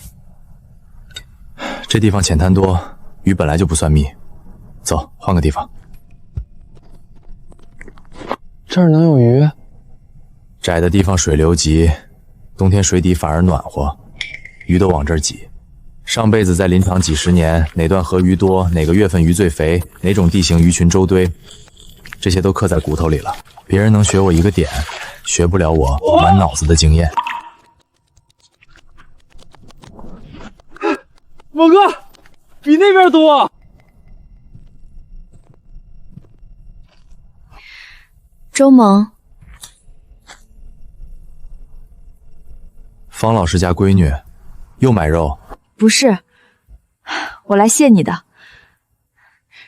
Speaker 1: 这地方浅滩多，鱼本来就不算密。走，换个地方。
Speaker 8: 这儿能有鱼？
Speaker 1: 窄的地方水流急，冬天水底反而暖和，鱼都往这儿挤。上辈子在林场几10年，哪段河鱼多，哪个月份鱼最肥，哪种地形鱼群周堆，这些都刻在骨头里了。别人能学我一个点，学不了我满脑子的经验。
Speaker 4: 猛哥，比那边多。
Speaker 2: 周萌，
Speaker 1: 方老师家闺女又买肉？
Speaker 2: 不是，我来谢你的。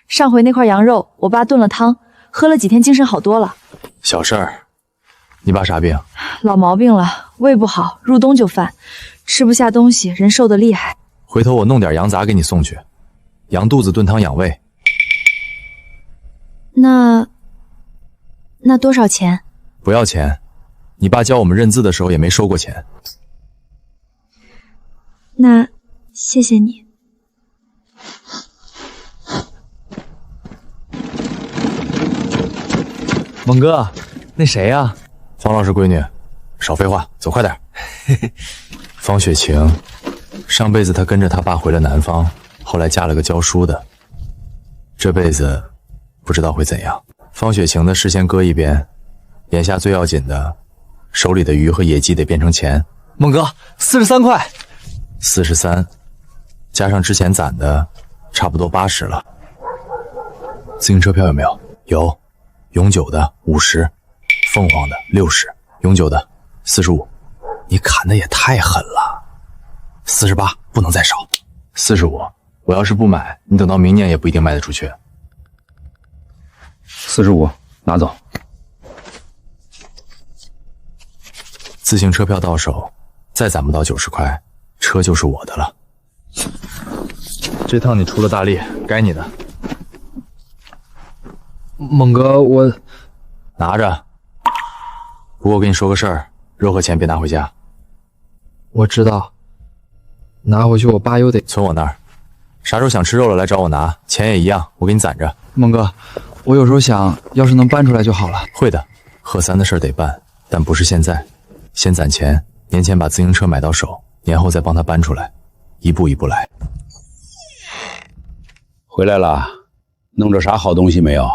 Speaker 2: 上回那块羊肉，我爸炖了汤，喝了几天，精神好多了。
Speaker 1: 小事儿。你爸啥病？
Speaker 2: 老毛病了，胃不好，入冬就犯，吃不下东西，人瘦得厉害。
Speaker 1: 回头我弄点羊杂给你送去，羊肚子炖汤养胃。
Speaker 2: 那多少钱？
Speaker 1: 不要钱，你爸教我们认字的时候也没收过钱。
Speaker 2: 那谢谢你。
Speaker 4: 猛哥，那谁呀？
Speaker 1: 方老师闺女，少废话，走快点。方雪晴，上辈子她跟着她爸回了南方，后来嫁了个教书的，这辈子不知道会怎样。方雪晴的事先搁一边，眼下最要紧的，手里的鱼和野鸡得变成钱。
Speaker 4: 猛哥，43块。
Speaker 1: 43，加上之前攒的，差不多80了。自行车票有没有？有，永久的50，凤凰的60，永久的45。你砍的也太狠了。48，不能再少。45，我要是不买，你等到明年也不一定卖得出去。
Speaker 7: 45，拿走。
Speaker 1: 自行车票到手，再攒不到90块，车就是我的了。这趟你出了大力，该你的。
Speaker 4: 猛哥，我
Speaker 1: 拿着。不过我跟你说个事儿，肉和钱别拿回家。
Speaker 4: 我知道，拿回去我爸又得
Speaker 1: 存我那儿。啥时候想吃肉了来找我拿，钱也一样，我给你攒着。
Speaker 4: 猛哥，我有时候想要是能搬出来就好了。
Speaker 1: 会的，贺三的事儿得办，但不是现在，先攒钱，年前把自行车买到手，年后再帮他搬出来，一步一步来。
Speaker 7: 回来了，弄着啥好东西没有？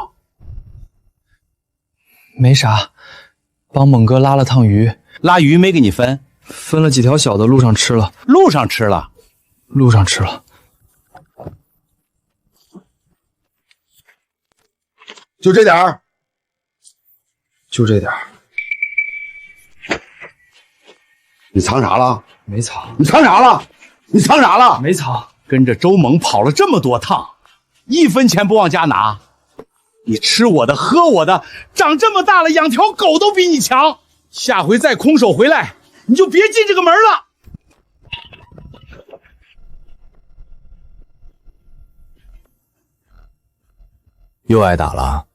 Speaker 4: 没啥，帮猛哥拉了趟鱼。
Speaker 7: 拉鱼没给你分？
Speaker 4: 分了几条小的，路上吃了。
Speaker 7: 路上吃了？
Speaker 4: 路上吃了。
Speaker 9: 就这点儿？
Speaker 4: 就这点儿。
Speaker 9: 你藏啥了？
Speaker 4: 没藏。
Speaker 9: 你藏啥了？你藏啥了？
Speaker 4: 没藏。
Speaker 7: 跟着周猛跑了这么多趟，1分钱不往家拿。你吃我的，喝我的，长这么大了，养条狗都比你强。下回再空手回来，你就别进这个门了。
Speaker 1: 又挨打了？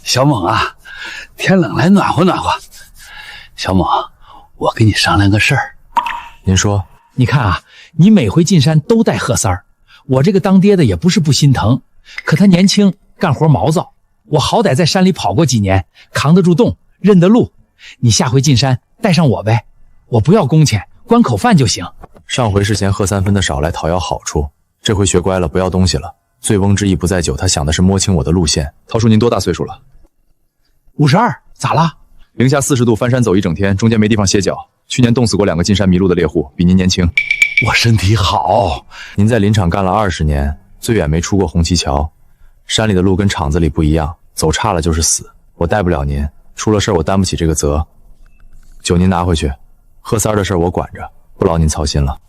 Speaker 12: 小猛啊，天冷来暖和暖和。小猛，我跟你商量个事儿。
Speaker 1: 您说。
Speaker 14: 你看啊，你每回进山都带贺三儿，我这个当爹的也不是不心疼，可他年轻，干活毛躁，我好歹在山里跑过几年，扛得住冻，认得路。你下回进山带上我呗，我不要工钱，关口饭就行。
Speaker 1: 上回是嫌喝3分的少来讨要好处，这回学乖了，不要东西了。醉翁之意不在酒，他想的是摸清我的路线。涛叔，您多大岁数了
Speaker 14: ？52，咋了？
Speaker 1: 零下40度翻山走一整天，中间没地方歇脚。去年冻死过2个进山迷路的猎户，比您年轻。
Speaker 12: 我身体好。
Speaker 1: 您在林场干了20年，最远没出过红旗桥。山里的路跟厂子里不一样，走差了就是死。我带不了您，出了事我担不起这个责。酒您拿回去，贺三儿的事我管着，不劳您操心了。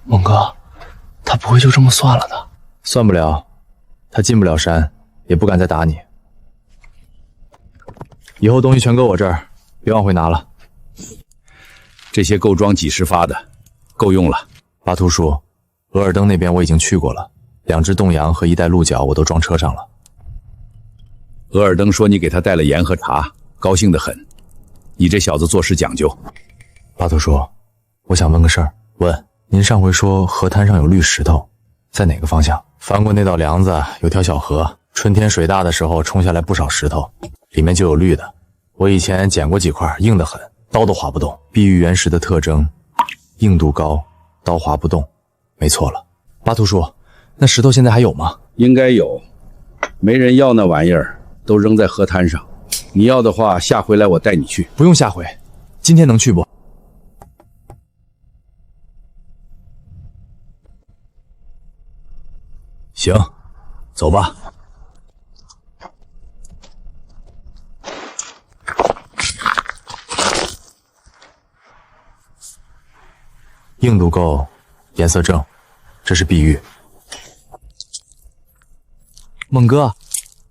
Speaker 11: 猛哥，他不会就这么算了的？
Speaker 1: 算不了，他进不了山，也不敢再打你。以后东西全搁我这儿，别往回拿了。
Speaker 7: 这些够装几10发的，够用了。
Speaker 1: 巴图叔，额尔登那边我已经去过了，2只冻羊和1袋鹿角我都装车上了。
Speaker 7: 额尔登说你给他带了盐和茶，高兴得很。你这小子做事讲究。
Speaker 1: 巴图叔，我想问个事儿。问，您上回说河滩上有绿石头，在哪个方向？翻过那道梁子，有条小河，春天水大的时候冲下来不少石头，里面就有绿的。我以前捡过几块，硬得很，刀都划不动。碧玉原石的特征，硬度高，刀划不动，没错了。巴图叔，那石头现在还有吗？
Speaker 7: 应该有，没人要那玩意儿，都扔在河滩上。你要的话，下回来我带你去。
Speaker 1: 不用下回，今天能去不？
Speaker 12: 行，走吧。
Speaker 1: 硬度够，颜色正，这是碧玉。
Speaker 14: 猛哥，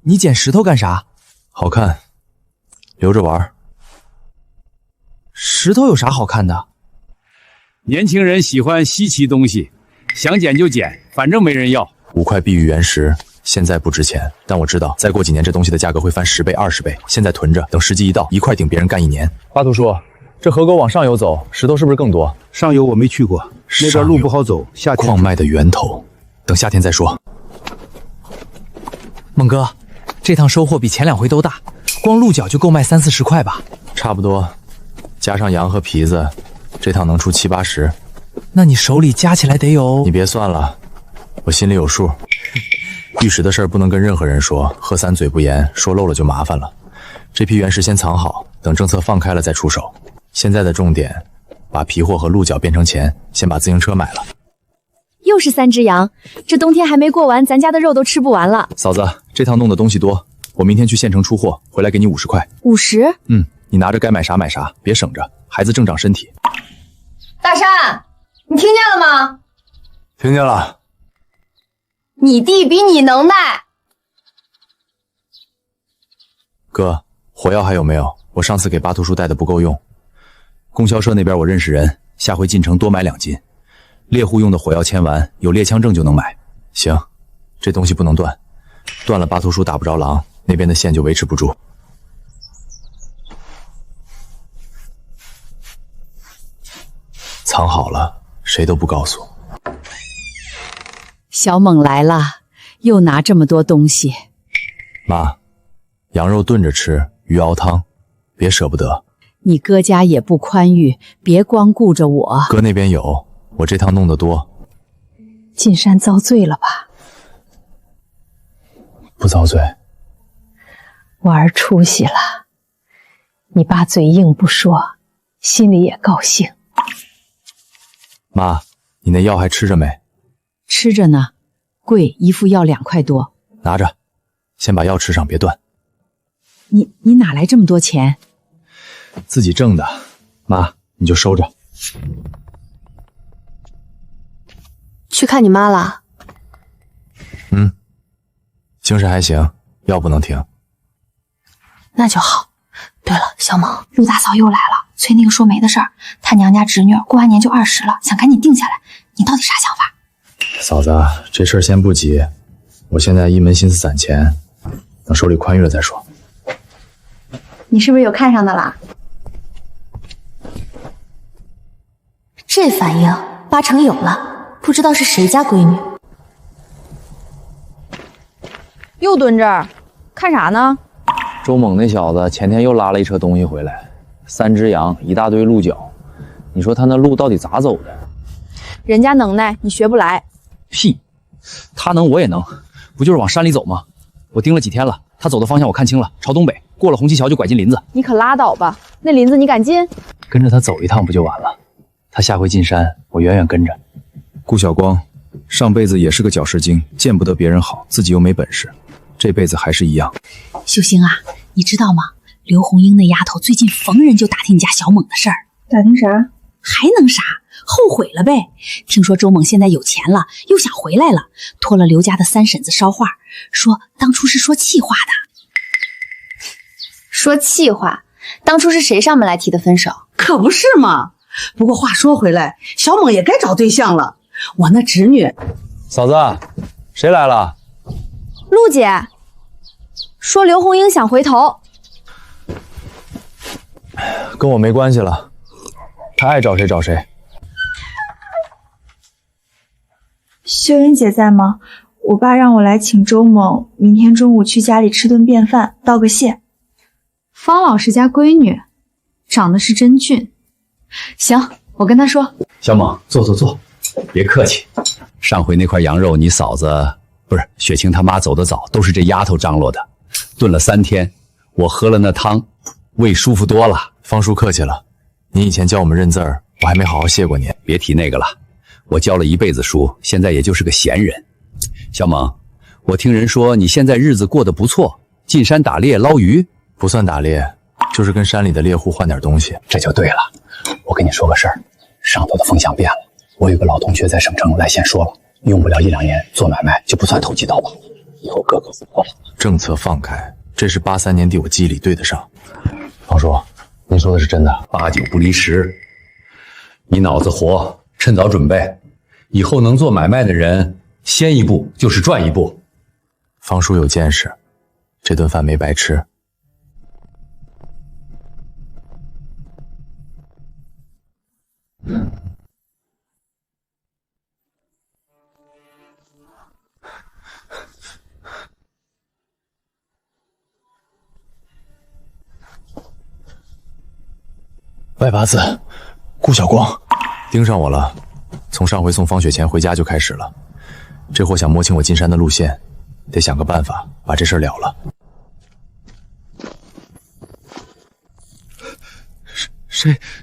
Speaker 14: 你捡石头干啥？
Speaker 1: 好看，留着玩。
Speaker 14: 石头有啥好看的？
Speaker 7: 年轻人喜欢稀奇东西，想捡就捡，反正没人要。
Speaker 1: 5块碧玉原石现在不值钱，但我知道再过几年这东西的价格会翻10倍、20倍。现在囤着，等时机一到，1块顶别人干1年。
Speaker 4: 巴图叔，这河沟往上游走，石头是不是更多？
Speaker 9: 上游我没去过，那边路不好走。夏天
Speaker 1: 矿脉的源头，等夏天再说。
Speaker 14: 猛哥，这趟收获比前2回都大，光鹿角就够卖30、40块吧？
Speaker 1: 差不多，加上羊和皮子，这趟能出70、80。
Speaker 14: 那你手里加起来得有……
Speaker 1: 你别算了。 我心里有数，玉石的事儿不能跟任何人说。贺三嘴不严，说漏了就麻烦了。这批原石先藏好，等政策放开了再出手。现在的重点，把皮货和鹿角变成钱，先把自行车买了。
Speaker 2: 又是3只羊，这冬天还没过完，咱家的肉都吃不完了。
Speaker 1: 嫂子，这趟弄的东西多，我明天去县城出货，回来给你50块。
Speaker 2: 50？
Speaker 1: 你拿着该买啥买啥，别省着，孩子正长身体。
Speaker 13: 大山，你听见了吗？
Speaker 6: 听见了。
Speaker 13: 你弟比你能耐。
Speaker 1: 哥，火药还有没有？我上次给巴图叔带的不够用。供销社那边我认识人，下回进城多买2斤。猎户用的火药签完，有猎枪证就能买。行，这东西不能断，断了巴图叔打不着狼，那边的线就维持不住。藏好了，谁都不告诉。
Speaker 10: 小猛来了，又拿这么多东西。
Speaker 1: 妈，羊肉炖着吃，鱼熬汤，别舍不得。
Speaker 10: 你哥家也不宽裕，别光顾着我。
Speaker 1: 哥那边有，我这趟弄得多。
Speaker 10: 进山遭罪了吧？
Speaker 1: 不遭罪。
Speaker 10: 我儿出息了，你爸嘴硬不说，心里也高兴。
Speaker 1: 妈，你那药还吃着没？
Speaker 10: 吃着呢，贵，1副药2块多。
Speaker 1: 拿着，先把药吃上，别断。
Speaker 10: 你哪来这么多钱？
Speaker 1: 自己挣的，妈，你就收着。
Speaker 2: 去看你妈了？
Speaker 1: 精神还行，药不能停。
Speaker 2: 那就好。对了，小猛，陆大嫂又来了，催那个硕梅的事儿。她娘家侄女过完年就20了，想赶紧定下来。你到底啥想法？
Speaker 1: 嫂子，这事儿先不急，我现在一门心思攒钱，等手里宽裕了再说。
Speaker 2: 你是不是有看上的啦？
Speaker 3: 这反应8成有了，不知道是谁家闺女。
Speaker 15: 又蹲这儿看啥呢？
Speaker 1: 周猛那小子前天又拉了一车东西回来，3只羊，一大堆鹿角。你说他那路到底咋走的？
Speaker 15: 人家能耐，你学不来。
Speaker 14: 屁，他能我也能，不就是往山里走吗？我盯了几天了，他走的方向我看清了，朝东北，过了红旗桥就拐进林子。
Speaker 15: 你可拉倒吧，那林子你敢进？
Speaker 14: 跟着他走一趟不就完了？他下回进山，我远远跟着。
Speaker 8: 顾晓光上辈子也是个搅事精，见不得别人好，自己又没本事，这辈子还是一样。
Speaker 10: 秀星啊，你知道吗？刘红英那丫头最近逢人就打听你家小猛的事儿。
Speaker 2: 打听啥？
Speaker 10: 还能啥？后悔了呗。听说周猛现在有钱了，又想回来了，托了刘家的三婶子捎话，说当初是说气话的。
Speaker 2: 说气话？当初是谁上门来提的分手？
Speaker 16: 可不是嘛。不过话说回来，小猛也该找对象了。我那侄女……
Speaker 1: 嫂子，谁来了？
Speaker 15: 陆姐说刘红英想回头，
Speaker 1: 跟我没关系了，他爱找谁找谁。
Speaker 17: 秀英姐在吗？我爸让我来请周猛，明天中午去家里吃顿便饭，道个谢。
Speaker 2: 方老师家闺女，长得是真俊。行，我跟他说。
Speaker 7: 小猛，坐，别客气。上回那块羊肉，你嫂子不是雪清他妈走得早，都是这丫头张罗的，炖了3天，我喝了那汤，胃舒服多了。
Speaker 1: 方叔客气了，你以前教我们认字儿，我还没好好谢过您。
Speaker 7: 别提那个了，我教了一辈子书，现在也就是个闲人。小猛，我听人说你现在日子过得不错，进山打猎捞鱼。
Speaker 1: 不算打猎，就是跟山里的猎户换点东西。
Speaker 7: 这就对了。我跟你说个事儿，上头的风向变了。我有个老同学在省城来信说了，用不了1-2年做买卖就不算投机倒把，以后各个不了。
Speaker 1: 政策放开，这是83年底我记忆里对得上。方叔，您说的是真的
Speaker 7: ？8、9不离10。你脑子活，趁早准备，以后能做买卖的人，先一步就是赚一步。
Speaker 1: 方叔有见识，这顿饭没白吃。外八字，顾晓光，盯上我了。从上回送方雪钱回家就开始了，这货想摸清我进山的路线，得想个办法把这事儿了了。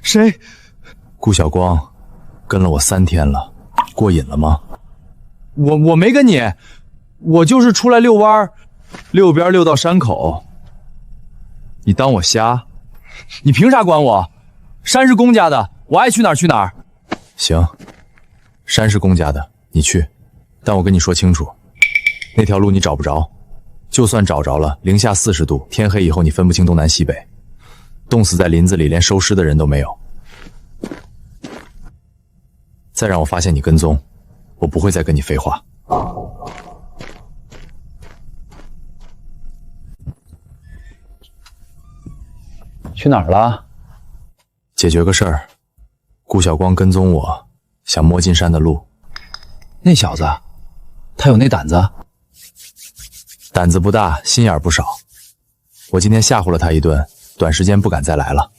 Speaker 1: 谁？顾晓光，跟了我3天了，过瘾了吗？
Speaker 4: 我没跟你，我就是出来遛弯，遛边遛到山口。你当我瞎？你凭啥管我？山是公家的，我爱去哪儿去哪儿。
Speaker 1: 行，山是公家的，你去，但我跟你说清楚，那条路你找不着，就算找着了，零下40度，天黑以后你分不清东南西北，冻死在林子里，连收尸的人都没有。再让我发现你跟踪，我不会再跟你废话。
Speaker 7: 去哪儿了？
Speaker 1: 解决个事儿。顾晓光跟踪我，想摸进山的路。
Speaker 14: 那小子，他有那胆子？
Speaker 1: 胆子不大，心眼不少。我今天吓唬了他一顿，短时间不敢再来了。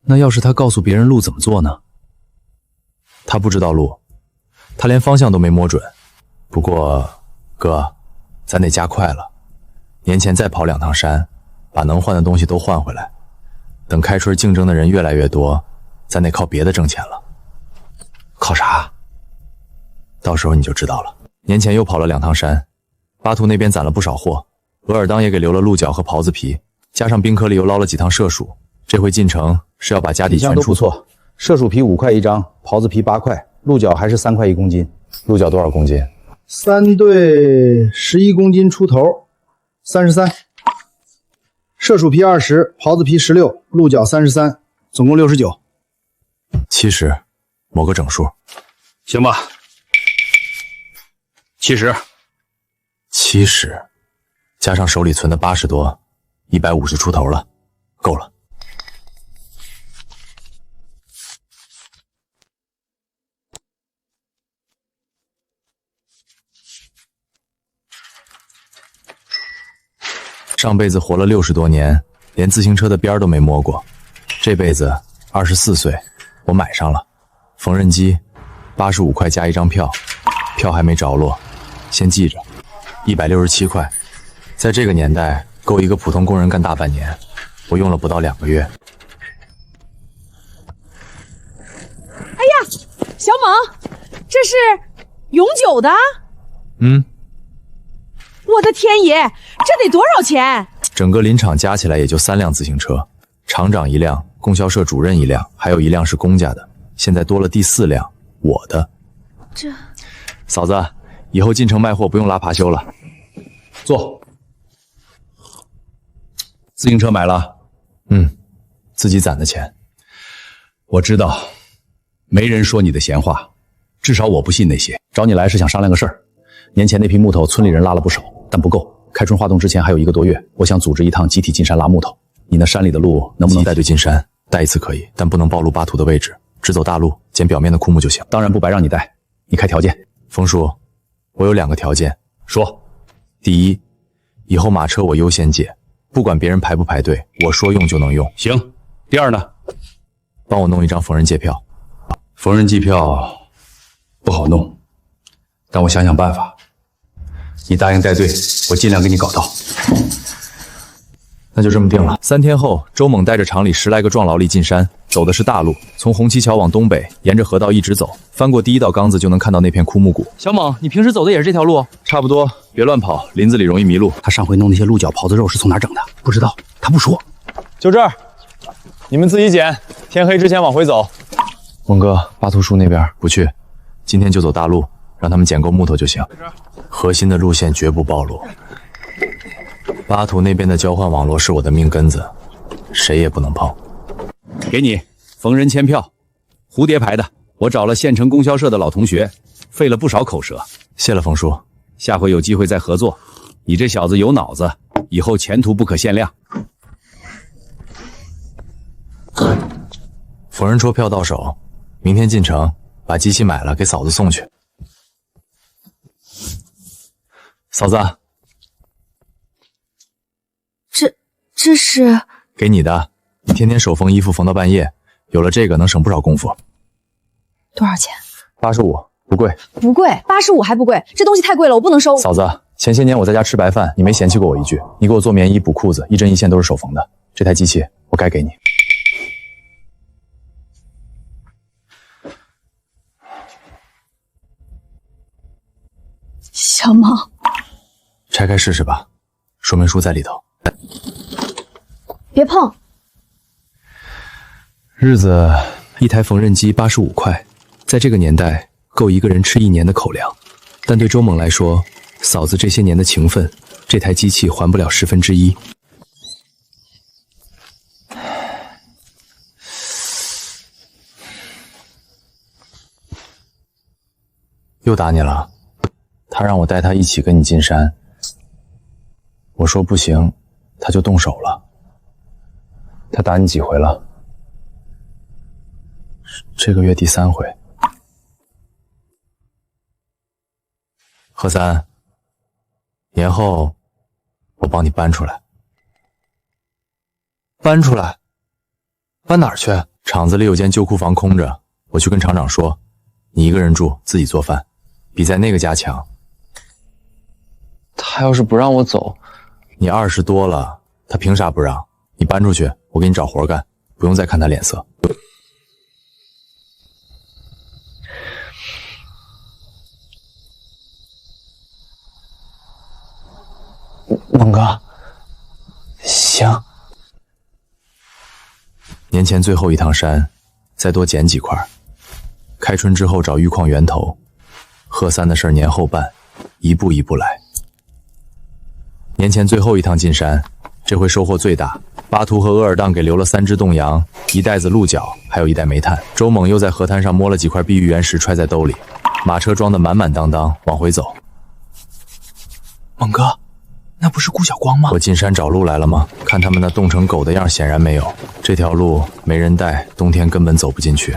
Speaker 14: 那要是他告诉别人路怎么做呢？
Speaker 1: 他不知道路，他连方向都没摸准。不过，哥，咱得加快了，年前再跑2趟山，把能换的东西都换回来。等开春竞争的人越来越多，咱得靠别的挣钱了。
Speaker 14: 靠啥？
Speaker 1: 到时候你就知道了。年前又跑了2趟山，巴图那边攒了不少货，额尔当也给留了鹿角和狍子皮，加上冰壳里又捞了几趟麝鼠。这回进城是要把家底全出。
Speaker 7: 都不错，麝鼠皮5块1张，狍子皮8块，
Speaker 8: 鹿角还是3块1公斤。鹿角多少公斤
Speaker 9: ？3对11公斤出头，33。麝鼠皮20，狍子皮16，鹿角33，总共69。
Speaker 1: 70，某个整数。
Speaker 12: 行吧。70，
Speaker 1: 加上手里存的80多，150出头了，够了。上辈子活了60多年，连自行车的边都没摸过。这辈子24岁，我买上了。缝纫机，85块加1张票，票还没着落，先记着，167块。在这个年代，够一个普通工人干大半年，我用了不到2个月。
Speaker 10: 哎呀，小猛，这是永久的？我的天爷，这得多少钱？
Speaker 1: 整个林场加起来也就3辆自行车，厂长1辆，供销社主任1辆，还有1辆是公家的，现在多了第4辆，我的。
Speaker 2: 这，
Speaker 1: 嫂子，以后进城卖货不用拉耙修了。
Speaker 8: 坐。自行车买了？
Speaker 1: 自己攒的钱。
Speaker 8: 我知道，没人说你的闲话，至少我不信那些。找你来是想商量个事儿。年前那批木头村里人拉了不少，但不够。开春化冻之前还有1个多月，我想组织一趟集体进山拉木头。你那山里的路能不能
Speaker 1: 带队进山？带一次可以，但不能暴露巴图的位置，只走大路，捡表面的枯木就行。
Speaker 8: 当然不白让你带，你开条件。
Speaker 1: 冯叔，我有2个条件。
Speaker 8: 说。
Speaker 1: 第一，以后马车我优先借，不管别人排不排队，我说用就能用。
Speaker 8: 行。第二呢？
Speaker 1: 帮我弄一张缝纫借票。
Speaker 8: 缝纫机票不好弄，但我想想办法。你答应带队，我尽量给你搞到。
Speaker 1: 那就这么定了。3天后，周猛带着厂里10来个壮劳力进山，走的是大路，从红旗桥往东北，沿着河道一直走，翻过第1道岗子就能看到那片枯木谷。
Speaker 4: 小猛，你平时走的也是这条路？
Speaker 1: 差不多，别乱跑，林子里容易迷路。
Speaker 12: 他上回弄那些鹿角、狍子肉是从哪整的？不知道，他不说。
Speaker 4: 就这儿，你们自己捡，天黑之前往回走。
Speaker 1: 猛哥，巴图树那边不去，今天就走大路，让他们捡够木头就行。核心的路线绝不暴露。巴图那边的交换网络是我的命根子，谁也不能碰。
Speaker 8: 给你缝纫签票，蝴蝶牌的，我找了县城供销社的老同学，费了不少口舌。
Speaker 1: 谢了冯叔，
Speaker 8: 下回有机会再合作。你这小子有脑子，以后前途不可限量。
Speaker 1: 缝纫戳票到手，明天进城把机器买了给嫂子送去。嫂子，
Speaker 2: 这是
Speaker 1: 给你的，你天天手缝衣服缝到半夜，有了这个能省不少功夫。
Speaker 2: 多少钱
Speaker 1: ？85，不贵。
Speaker 15: 不贵，85还不贵，这东西太贵了，我不能收。
Speaker 1: 嫂子，前些年我在家吃白饭，你没嫌弃过我一句。你给我做棉衣、补裤子，一针一线都是手缝的。这台机器我该给你。
Speaker 15: 小猛，
Speaker 1: 拆开试试吧，说明书在里头。
Speaker 15: 别碰。
Speaker 1: 日子，一台缝纫机85块，在这个年代够一个人吃1年的口粮。但对周猛来说，嫂子这些年的情分，这台机器还不了1/10。又打你了？他让我带他一起跟你进山，我说不行，他就动手了。他打你几回了？这个月第3回。何三，年后我帮你搬出来。搬出来？搬哪儿去？厂子里有间旧库房空着，我去跟厂长说，你一个人住，自己做饭，比在那个家强。他要是不让我走，你20多了，他凭啥不让？你搬出去，我给你找活干，不用再看他脸色。猛哥，行。年前最后一趟山，再多捡几块，开开春之后找玉矿源头，贺三的事儿年后办，一步一步来。年前最后一趟进山，这回收获最大。巴图和额尔当给留了3只冻羊，1袋子鹿角，还有1袋煤炭。周猛又在河滩上摸了几块碧玉原石，揣在兜里。马车装得满满当当，往回走。
Speaker 4: 猛哥，那不是顾晓光吗？
Speaker 1: 我进山找路来了吗？看他们那冻成狗的样，显然没有。这条路没人带，冬天根本走不进去。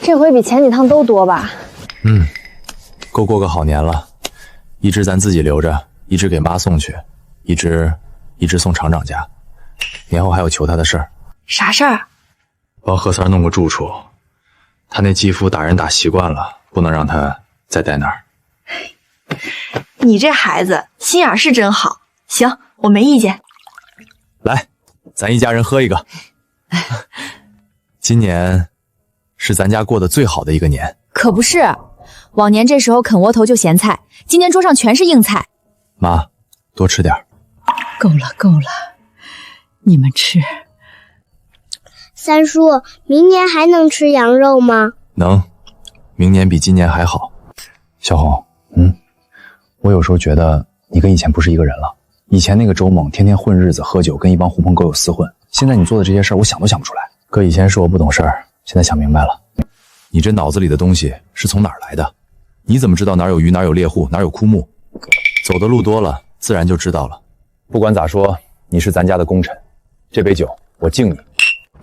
Speaker 15: 这回比前几趟都多吧？
Speaker 1: 够过个好年了。1只咱自己留着，1只给妈送去，1只送厂长家。年后还有求他的事儿。
Speaker 17: 啥事儿？
Speaker 1: 帮贺三弄个住处，他那继父打人打习惯了，不能让他再待那儿。
Speaker 17: 你这孩子心眼是真好。行，我没意见。
Speaker 1: 来，咱一家人喝一个。今年是咱家过得最好的一个年。
Speaker 15: 可不是，往年这时候啃窝头就咸菜，今年桌上全是硬菜。
Speaker 1: 妈，多吃点。
Speaker 10: 够了够了，你们吃。
Speaker 5: 三叔，明年还能吃羊肉吗？
Speaker 1: 能，明年比今年还好。
Speaker 8: 小红，我有时候觉得你跟以前不是一个人了。以前那个周猛天天混日子喝酒，跟一帮狐朋狗友厮混，现在你做的这些事儿，我想都想不出来。
Speaker 1: 哥以前是我不懂事儿，现在想明白了。你这脑子里的东西是从哪儿来的？你怎么知道哪有鱼，哪有猎户，哪有枯木？走的路多了，自然就知道了。
Speaker 8: 不管咋说，你是咱家的功臣，这杯酒我敬你。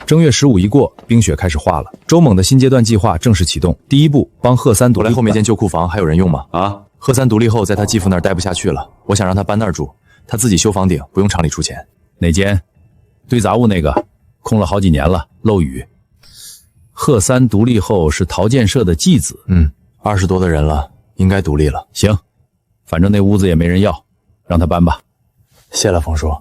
Speaker 1: 正月15一过，冰雪开始化了。周猛的新阶段计划正式启动。第一步，帮贺三独立。后面间旧库房还有人用吗？贺三独立后，在他继父那儿待不下去了，我想让他搬那儿住，他自己修房顶，不用厂里出钱。
Speaker 7: 哪间？堆杂物那个，空了好几年了，漏雨。贺三独立后是陶建设的继子
Speaker 1: ，20多的人了，应该独立了。
Speaker 7: 行，反正那屋子也没人要，让他搬吧。
Speaker 1: 谢了，冯叔。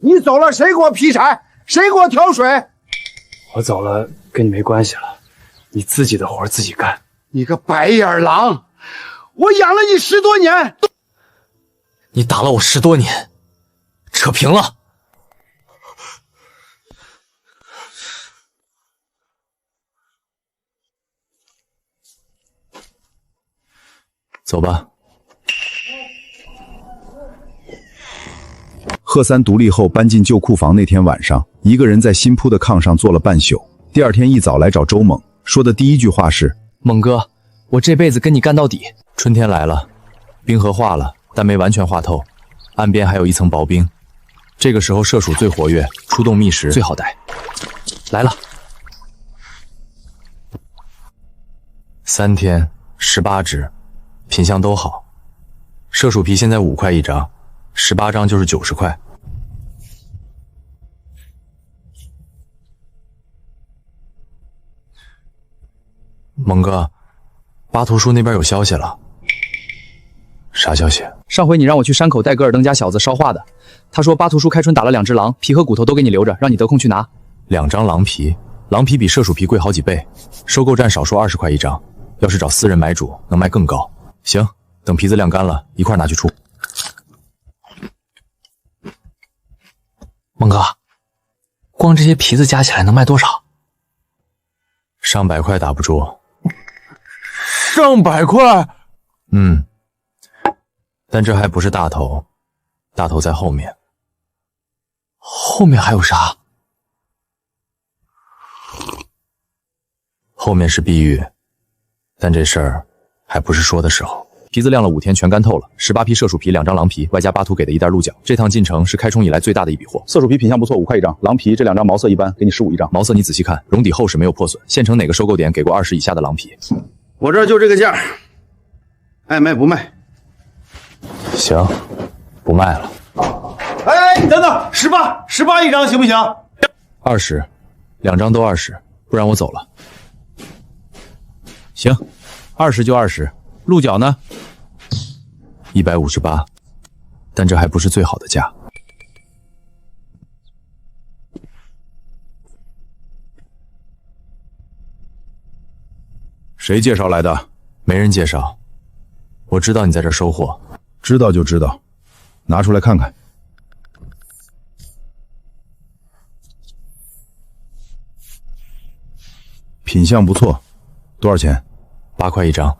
Speaker 18: 你走了，谁给我劈柴？谁给我挑水？
Speaker 19: 我走了，跟你没关系了，你自己的活自己干。
Speaker 18: 你个白眼狼！我养了你10多年，
Speaker 4: 你打了我10多年，扯平了。
Speaker 1: 走吧。
Speaker 20: 贺三独立后搬进旧库房那天晚上，一个人在新铺的炕上坐了半宿。第二天一早来找周猛，说的第一句话是：“
Speaker 4: 猛哥，我这辈子跟你干到底。”
Speaker 1: 春天来了，冰河化了，但没完全化透，岸边还有一层薄冰。这个时候麝鼠最活跃，出动觅食最好逮。来了，3天18只，品相都好。麝鼠皮现在5块1张，18张就是90块。猛哥，巴图叔那边有消息了。啥消息？
Speaker 4: 上回你让我去山口带戈尔登家小子烧化的，他说巴图叔开春打了2只狼，皮和骨头都给你留着，让你得空去拿。
Speaker 1: 2张狼皮，狼皮比麝鼠皮贵好几倍，收购站少说20块1张，要是找私人买主，能卖更高。行，等皮子晾干了，一块拿去出。
Speaker 4: 猛哥，光这些皮子加起来能卖多少？
Speaker 1: 上百块打不住。
Speaker 11: 上百块？
Speaker 1: 但这还不是大头，大头在后面。
Speaker 4: 后面还有啥？
Speaker 1: 后面是碧玉，但这事儿还不是说的时候。皮子晾了5天，全干透了。18批麝鼠皮，2张狼皮，外加巴图给的1袋鹿角。这趟进城是开春以来最大的一笔货。
Speaker 20: 麝鼠皮品相不错，5块1张。狼皮这2张毛色一般，给你15一张。
Speaker 1: 毛色你仔细看，绒底厚实，没有破损。县城哪个收购点给过20以下的狼皮？
Speaker 18: 我这儿就这个价，爱卖不卖。
Speaker 1: 行，不卖了。
Speaker 18: 哎，你等等，18一张行不行
Speaker 1: ？20，2张都20，不然我走了。
Speaker 7: 行，20就20。鹿角呢
Speaker 1: ？158，但这还不是最好的价。
Speaker 20: 谁介绍来的？
Speaker 1: 没人介绍，我知道你在这收货，
Speaker 20: 知道就知道，拿出来看看。品相不错，多少钱
Speaker 1: ？8块一张。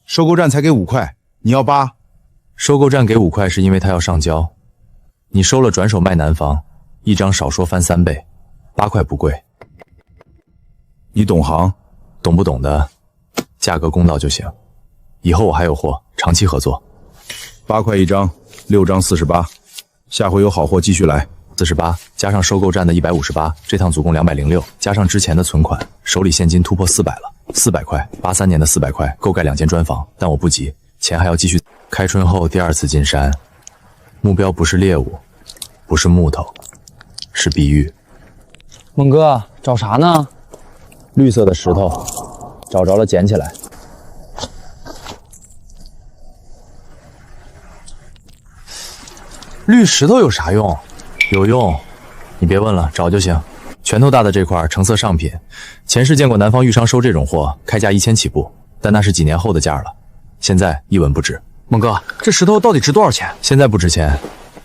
Speaker 20: 收购站才给5块，你要8？
Speaker 1: 收购站给5块是因为他要上交，你收了转手卖南方，一张少说翻3倍，8块不贵。
Speaker 20: 你懂行，
Speaker 1: 懂不懂的，价格公道就行。以后我还有货，长期合作。
Speaker 20: 8块一张，6张48，下回有好货继续来。
Speaker 1: 48加上收购站的158，这趟总共206，加上之前的存款，手里现金突破400了。400块，83年的400块够盖2间砖房，但我不急，钱还要继续。开春后第2次进山，目标不是猎物，不是木头，是碧玉。
Speaker 4: 猛哥，找啥呢？
Speaker 1: 绿色的石头，找着了，捡起来。绿石头有啥用？有用，你别问了，找就行。拳头大的这块成色上品，前世见过南方玉商收这种货，开价1000起步，但那是几年后的价了，现在一文不值。
Speaker 4: 猛哥，这石头到底值多少钱？
Speaker 1: 现在不值钱，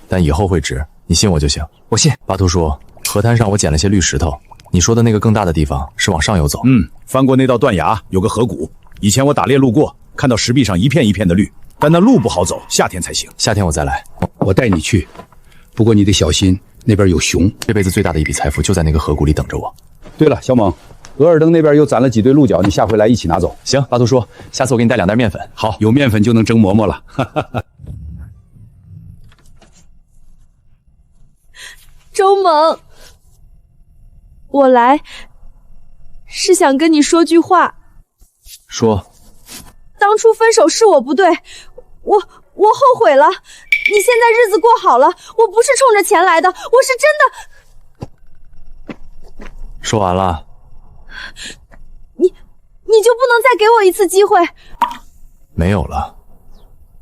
Speaker 1: 但以后会值，你信我就行。
Speaker 4: 我信。
Speaker 1: 巴图叔，河滩上我捡了些绿石头，你说的那个更大的地方是往上游走。
Speaker 20: 翻过那道断崖有个河谷，以前我打猎路过，看到石壁上一片一片的绿，但那路不好走，夏天才行。
Speaker 1: 夏天我再来，
Speaker 7: 我带你去，不过你得小心，那边有熊。
Speaker 1: 这辈子最大的一笔财富就在那个河谷里等着我。
Speaker 7: 对了，小猛，额尔登那边又攒了几堆鹿角，你下回来一起拿走。
Speaker 1: 行，巴图叔，下次我给你带2袋面粉。
Speaker 7: 好，有面粉就能蒸馍馍了。
Speaker 15: 周猛，我来是想跟你说句话。
Speaker 1: 说。
Speaker 15: 当初分手是我不对，我后悔了。你现在日子过好了，我不是冲着钱来的，我是真
Speaker 1: 的。说完了。
Speaker 15: 你就不能再给我一次机会？
Speaker 1: 没有了，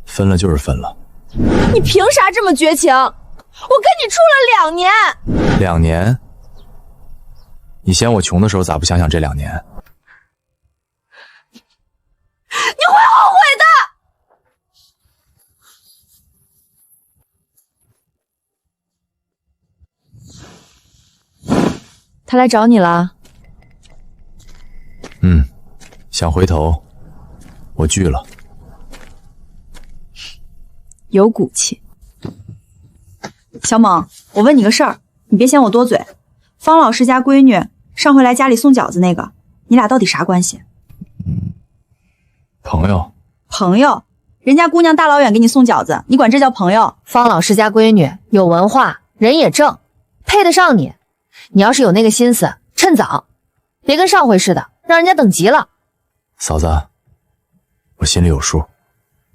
Speaker 1: 分了就是分了。
Speaker 15: 你凭啥这么绝情？我跟你处了2年。
Speaker 1: 2年？你嫌我穷的时候咋不想想这2年？
Speaker 15: 你会后悔
Speaker 2: 的。他来找你了。
Speaker 1: 想回头，我拒了。
Speaker 2: 有骨气。小猛，我问你个事儿，你别嫌我多嘴。方老师家闺女上回来家里送饺子那个，你俩到底啥关系？
Speaker 1: 朋友。
Speaker 2: 朋友？人家姑娘大老远给你送饺子，你管这叫朋友？
Speaker 3: 方老师家闺女有文化，人也正，配得上你。你要是有那个心思，趁早，别跟上回似的，让人家等急了。
Speaker 1: 嫂子，我心里有数。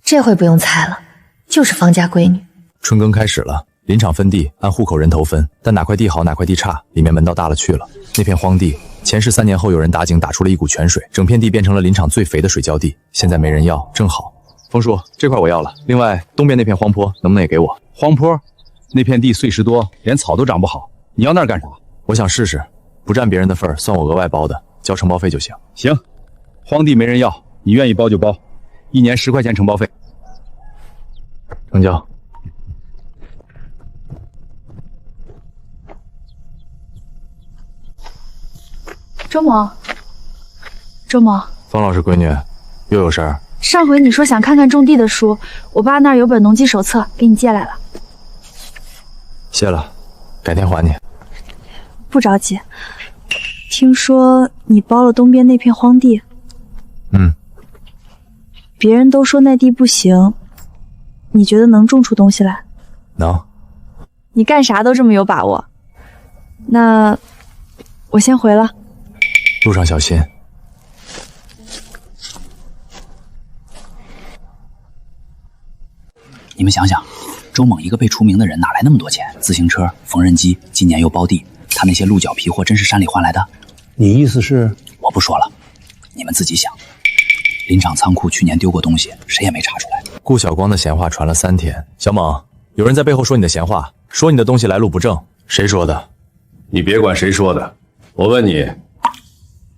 Speaker 3: 这回不用猜了，就是方家闺女。
Speaker 1: 春耕开始了，林场分地按户口人头分，但哪块地好哪块地差，里面门道大了去了。那片荒地，前世3年后有人打井打出了一股泉水，整片地变成了林场最肥的水浇地，现在没人要，正好。风叔，这块我要了。另外，东边那片荒坡能不能也给我？
Speaker 7: 荒坡？那片地碎石多，连草都长不好，你要那儿干啥？
Speaker 1: 我想试试，不占别人的份儿，算我额外包的，交承包费就行。
Speaker 7: 行，荒地没人要，你愿意包就包，1年10块钱承包费。
Speaker 1: 成交。
Speaker 2: 周某，
Speaker 1: 方老师闺女，又有事儿？
Speaker 2: 上回你说想看看种地的书，我爸那儿有本农机手册，给你借来了。
Speaker 1: 谢了，改天还你。
Speaker 2: 不着急。听说你包了东边那片荒地。别人都说那地不行，你觉得能种出东西来？
Speaker 1: 能。
Speaker 2: 你干啥都这么有把握。那我先回了。
Speaker 1: 路上小心。
Speaker 8: 你们想想，周猛一个被除名的人，哪来那么多钱？自行车、缝纫机，今年又包地，他那些鹿角皮货真是山里换来的？
Speaker 12: 你意思是？
Speaker 8: 我不说了，你们自己想。林场仓库去年丢过东西，谁也没查出来。
Speaker 1: 顾晓光的闲话传了3天。小猛，有人在背后说你的闲话，说你的东西来路不正，谁说的？
Speaker 21: 你别管谁说的，我问你，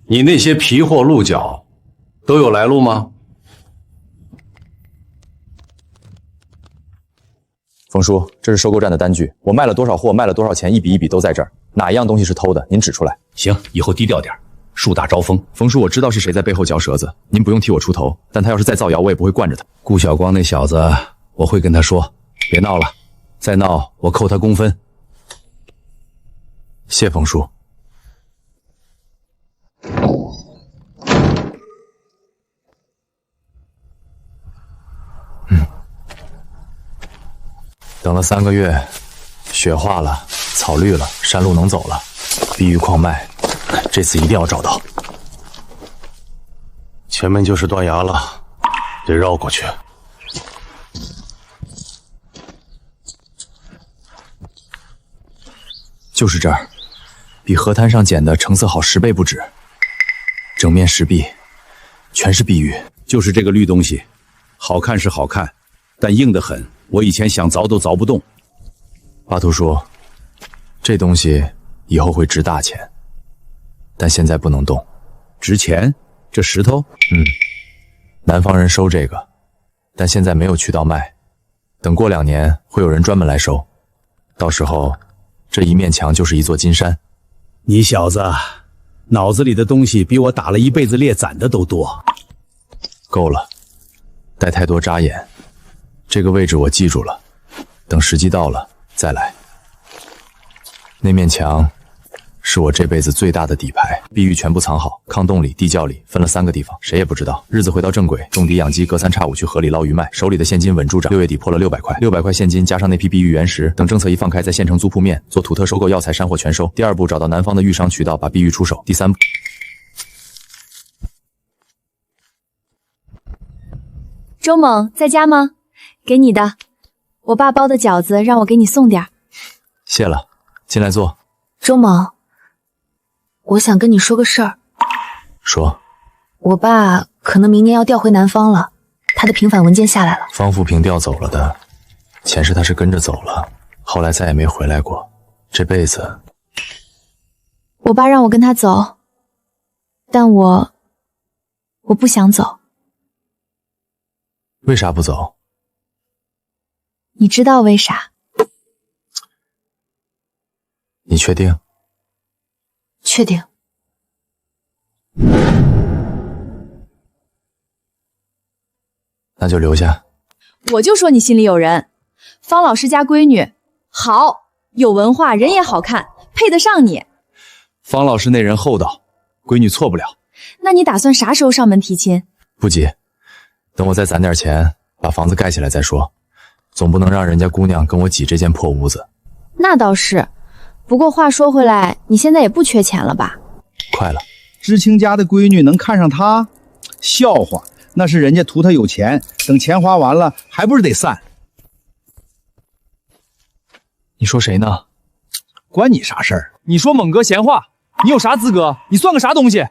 Speaker 21: 你那些皮货鹿角都有来路吗？
Speaker 1: 冯叔，这是收购站的单据，我卖了多少货，卖了多少钱，一笔一笔都在这儿。哪一样东西是偷的？您指出来。
Speaker 7: 行，以后低调点，树大招风。
Speaker 1: 冯叔，我知道是谁在背后嚼舌子，您不用替我出头。但他要是再造谣，我也不会惯着他。
Speaker 7: 顾晓光那小子，我会跟他说，别闹了，再闹我扣他工分。
Speaker 1: 谢冯叔。等了3个月，雪化了，草绿了，山路能走了，碧玉矿脉，这次一定要找到。
Speaker 21: 前面就是断崖了，得绕过去。
Speaker 1: 就是这儿，比河滩上捡的成色好10倍不止。整面石壁，全是碧玉，
Speaker 7: 就是这个绿东西，好看是好看，但硬得很。我以前想凿都凿不动。
Speaker 1: 巴图叔，这东西以后会值大钱，但现在不能动。
Speaker 7: 值钱？这石头？
Speaker 1: 南方人收这个，但现在没有渠道卖。等过2年，会有人专门来收，到时候这一面墙就是一座金山。
Speaker 7: 你小子脑子里的东西比我打了一辈子猎攒的都多。
Speaker 1: 够了，带太多扎眼。这个位置我记住了，等时机到了再来。那面墙是我这辈子最大的底牌，碧玉全部藏好，炕洞里、地窖里分了3个地方，谁也不知道。日子回到正轨，种地养鸡，隔3差5去河里捞鱼卖，手里的现金稳住涨。6月底破了600块，600块现金加上那批碧玉原石，等政策一放开，在县城租铺面做土特收购，药材山货全收。第2步找到南方的玉商渠道，把碧玉出手。第3步。
Speaker 2: 周猛在家吗？给你的，我爸包的饺子，让我给你送点。
Speaker 1: 谢了，进来坐。
Speaker 3: 周猛，我想跟你说个事儿。
Speaker 1: 说。
Speaker 3: 我爸可能明年要调回南方了，他的平反文件下来了。
Speaker 1: 方富平调走了的，前世他是跟着走了，后来再也没回来过。这辈子，
Speaker 2: 我爸让我跟他走，但我不想走。
Speaker 1: 为啥不走？
Speaker 2: 你知道为啥？
Speaker 1: 你确定？
Speaker 3: 确定。
Speaker 1: 那就留下。
Speaker 2: 我就说你心里有人。方老师家闺女好，有文化，人也好看，配得上你。
Speaker 1: 方老师那人厚道，闺女错不了。
Speaker 2: 那你打算啥时候上门提亲？
Speaker 1: 不急，等我再攒点钱，把房子盖起来再说。总不能让人家姑娘跟我挤这间破屋子。
Speaker 2: 那倒是，不过话说回来，你现在也不缺钱了吧？
Speaker 1: 快了。
Speaker 9: 知青家的闺女能看上他？笑话，那是人家图他有钱，等钱花完了，还不是得散？
Speaker 1: 你说谁呢？
Speaker 9: 关你啥事儿？
Speaker 4: 你说猛哥闲话，你有啥资格？你算个啥东西？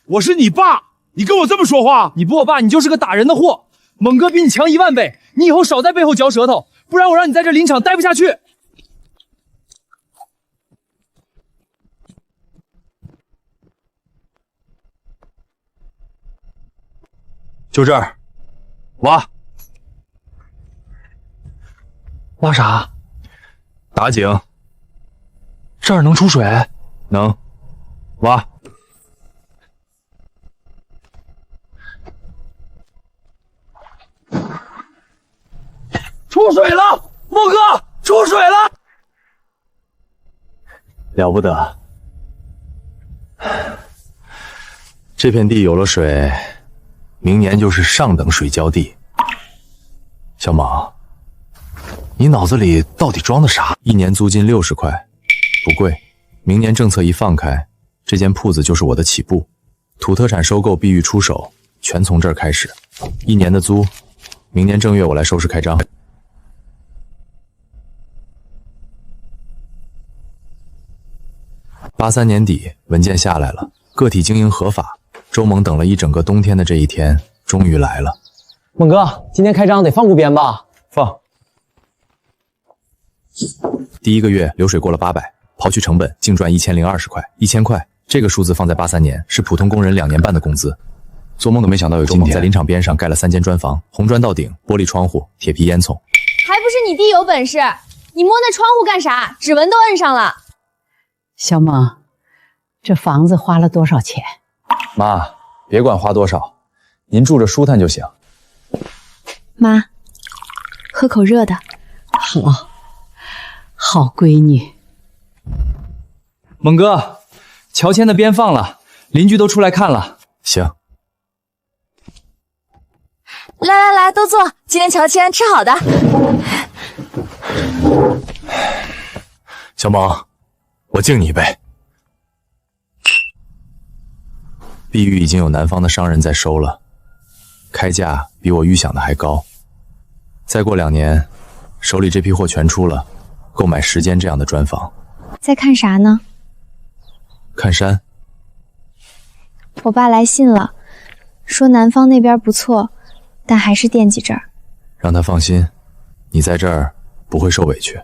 Speaker 18: 我是你爸，你跟我这么说话？
Speaker 4: 你不我爸，你就是个打人的货。猛哥比你强10000倍，你以后少在背后嚼舌头，不然我让你在这林场待不下去。
Speaker 1: 就这儿，挖。
Speaker 4: 挖啥？
Speaker 1: 打井。
Speaker 4: 这儿能出水？
Speaker 1: 能。挖。
Speaker 18: 出水了，莫哥，出水了！
Speaker 1: 了不得，这片地有了水，明年就是上等水浇地。小猛，你脑子里到底装的啥？1年租金60块，不贵。明年政策一放开，这间铺子就是我的起步。土特产收购、碧玉出手，全从这儿开始。1年的租，明年正月我来收拾开张。83年底，文件下来了，个体经营合法。周猛等了一整个冬天的这一天，终于来了。
Speaker 6: 猛哥，今天开张得放5鞭吧？
Speaker 1: 放。第1个月流水过了800，刨去成本，净赚1020块。1000块，这个数字放在83年，是普通工人2年半的工资。做梦都没想到有今天。在林场边上盖了3间砖房，红砖到顶，玻璃窗户，铁皮烟囱。
Speaker 2: 还不是
Speaker 3: 你弟有本事，你摸那窗户干啥？指纹都摁上了。
Speaker 16: 小猛，这房子花了多少钱？
Speaker 1: 妈，别管花多少，您住着舒坦就行。
Speaker 10: 妈，喝口热的。
Speaker 16: 好闺女。
Speaker 4: 猛哥，乔迁的鞭放了，邻居都出来看了。
Speaker 1: 行。
Speaker 3: 来，都坐。今天乔迁吃好的。
Speaker 1: 小猛，我敬你一杯。碧玉已经有南方的商人在收了，开价比我预想的还高。再过2年，手里这批货全出了，购买10间这样的砖房。
Speaker 10: 在看啥呢？
Speaker 1: 看山。
Speaker 10: 我爸来信了，说南方那边不错，但还是惦记这儿。
Speaker 1: 让他放心，你在这儿不会受委屈。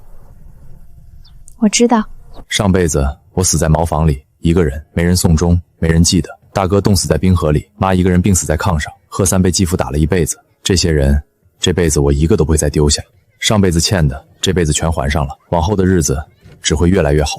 Speaker 10: 我知道。
Speaker 1: 上辈子我死在茅房里，一个人，没人送终，没人记得。大哥冻死在冰河里，妈一个人病死在炕上，贺三被继父打了一辈子。这些人，这辈子我一个都不会再丢下。上辈子欠的，这辈子全还上了，往后的日子只会越来越好。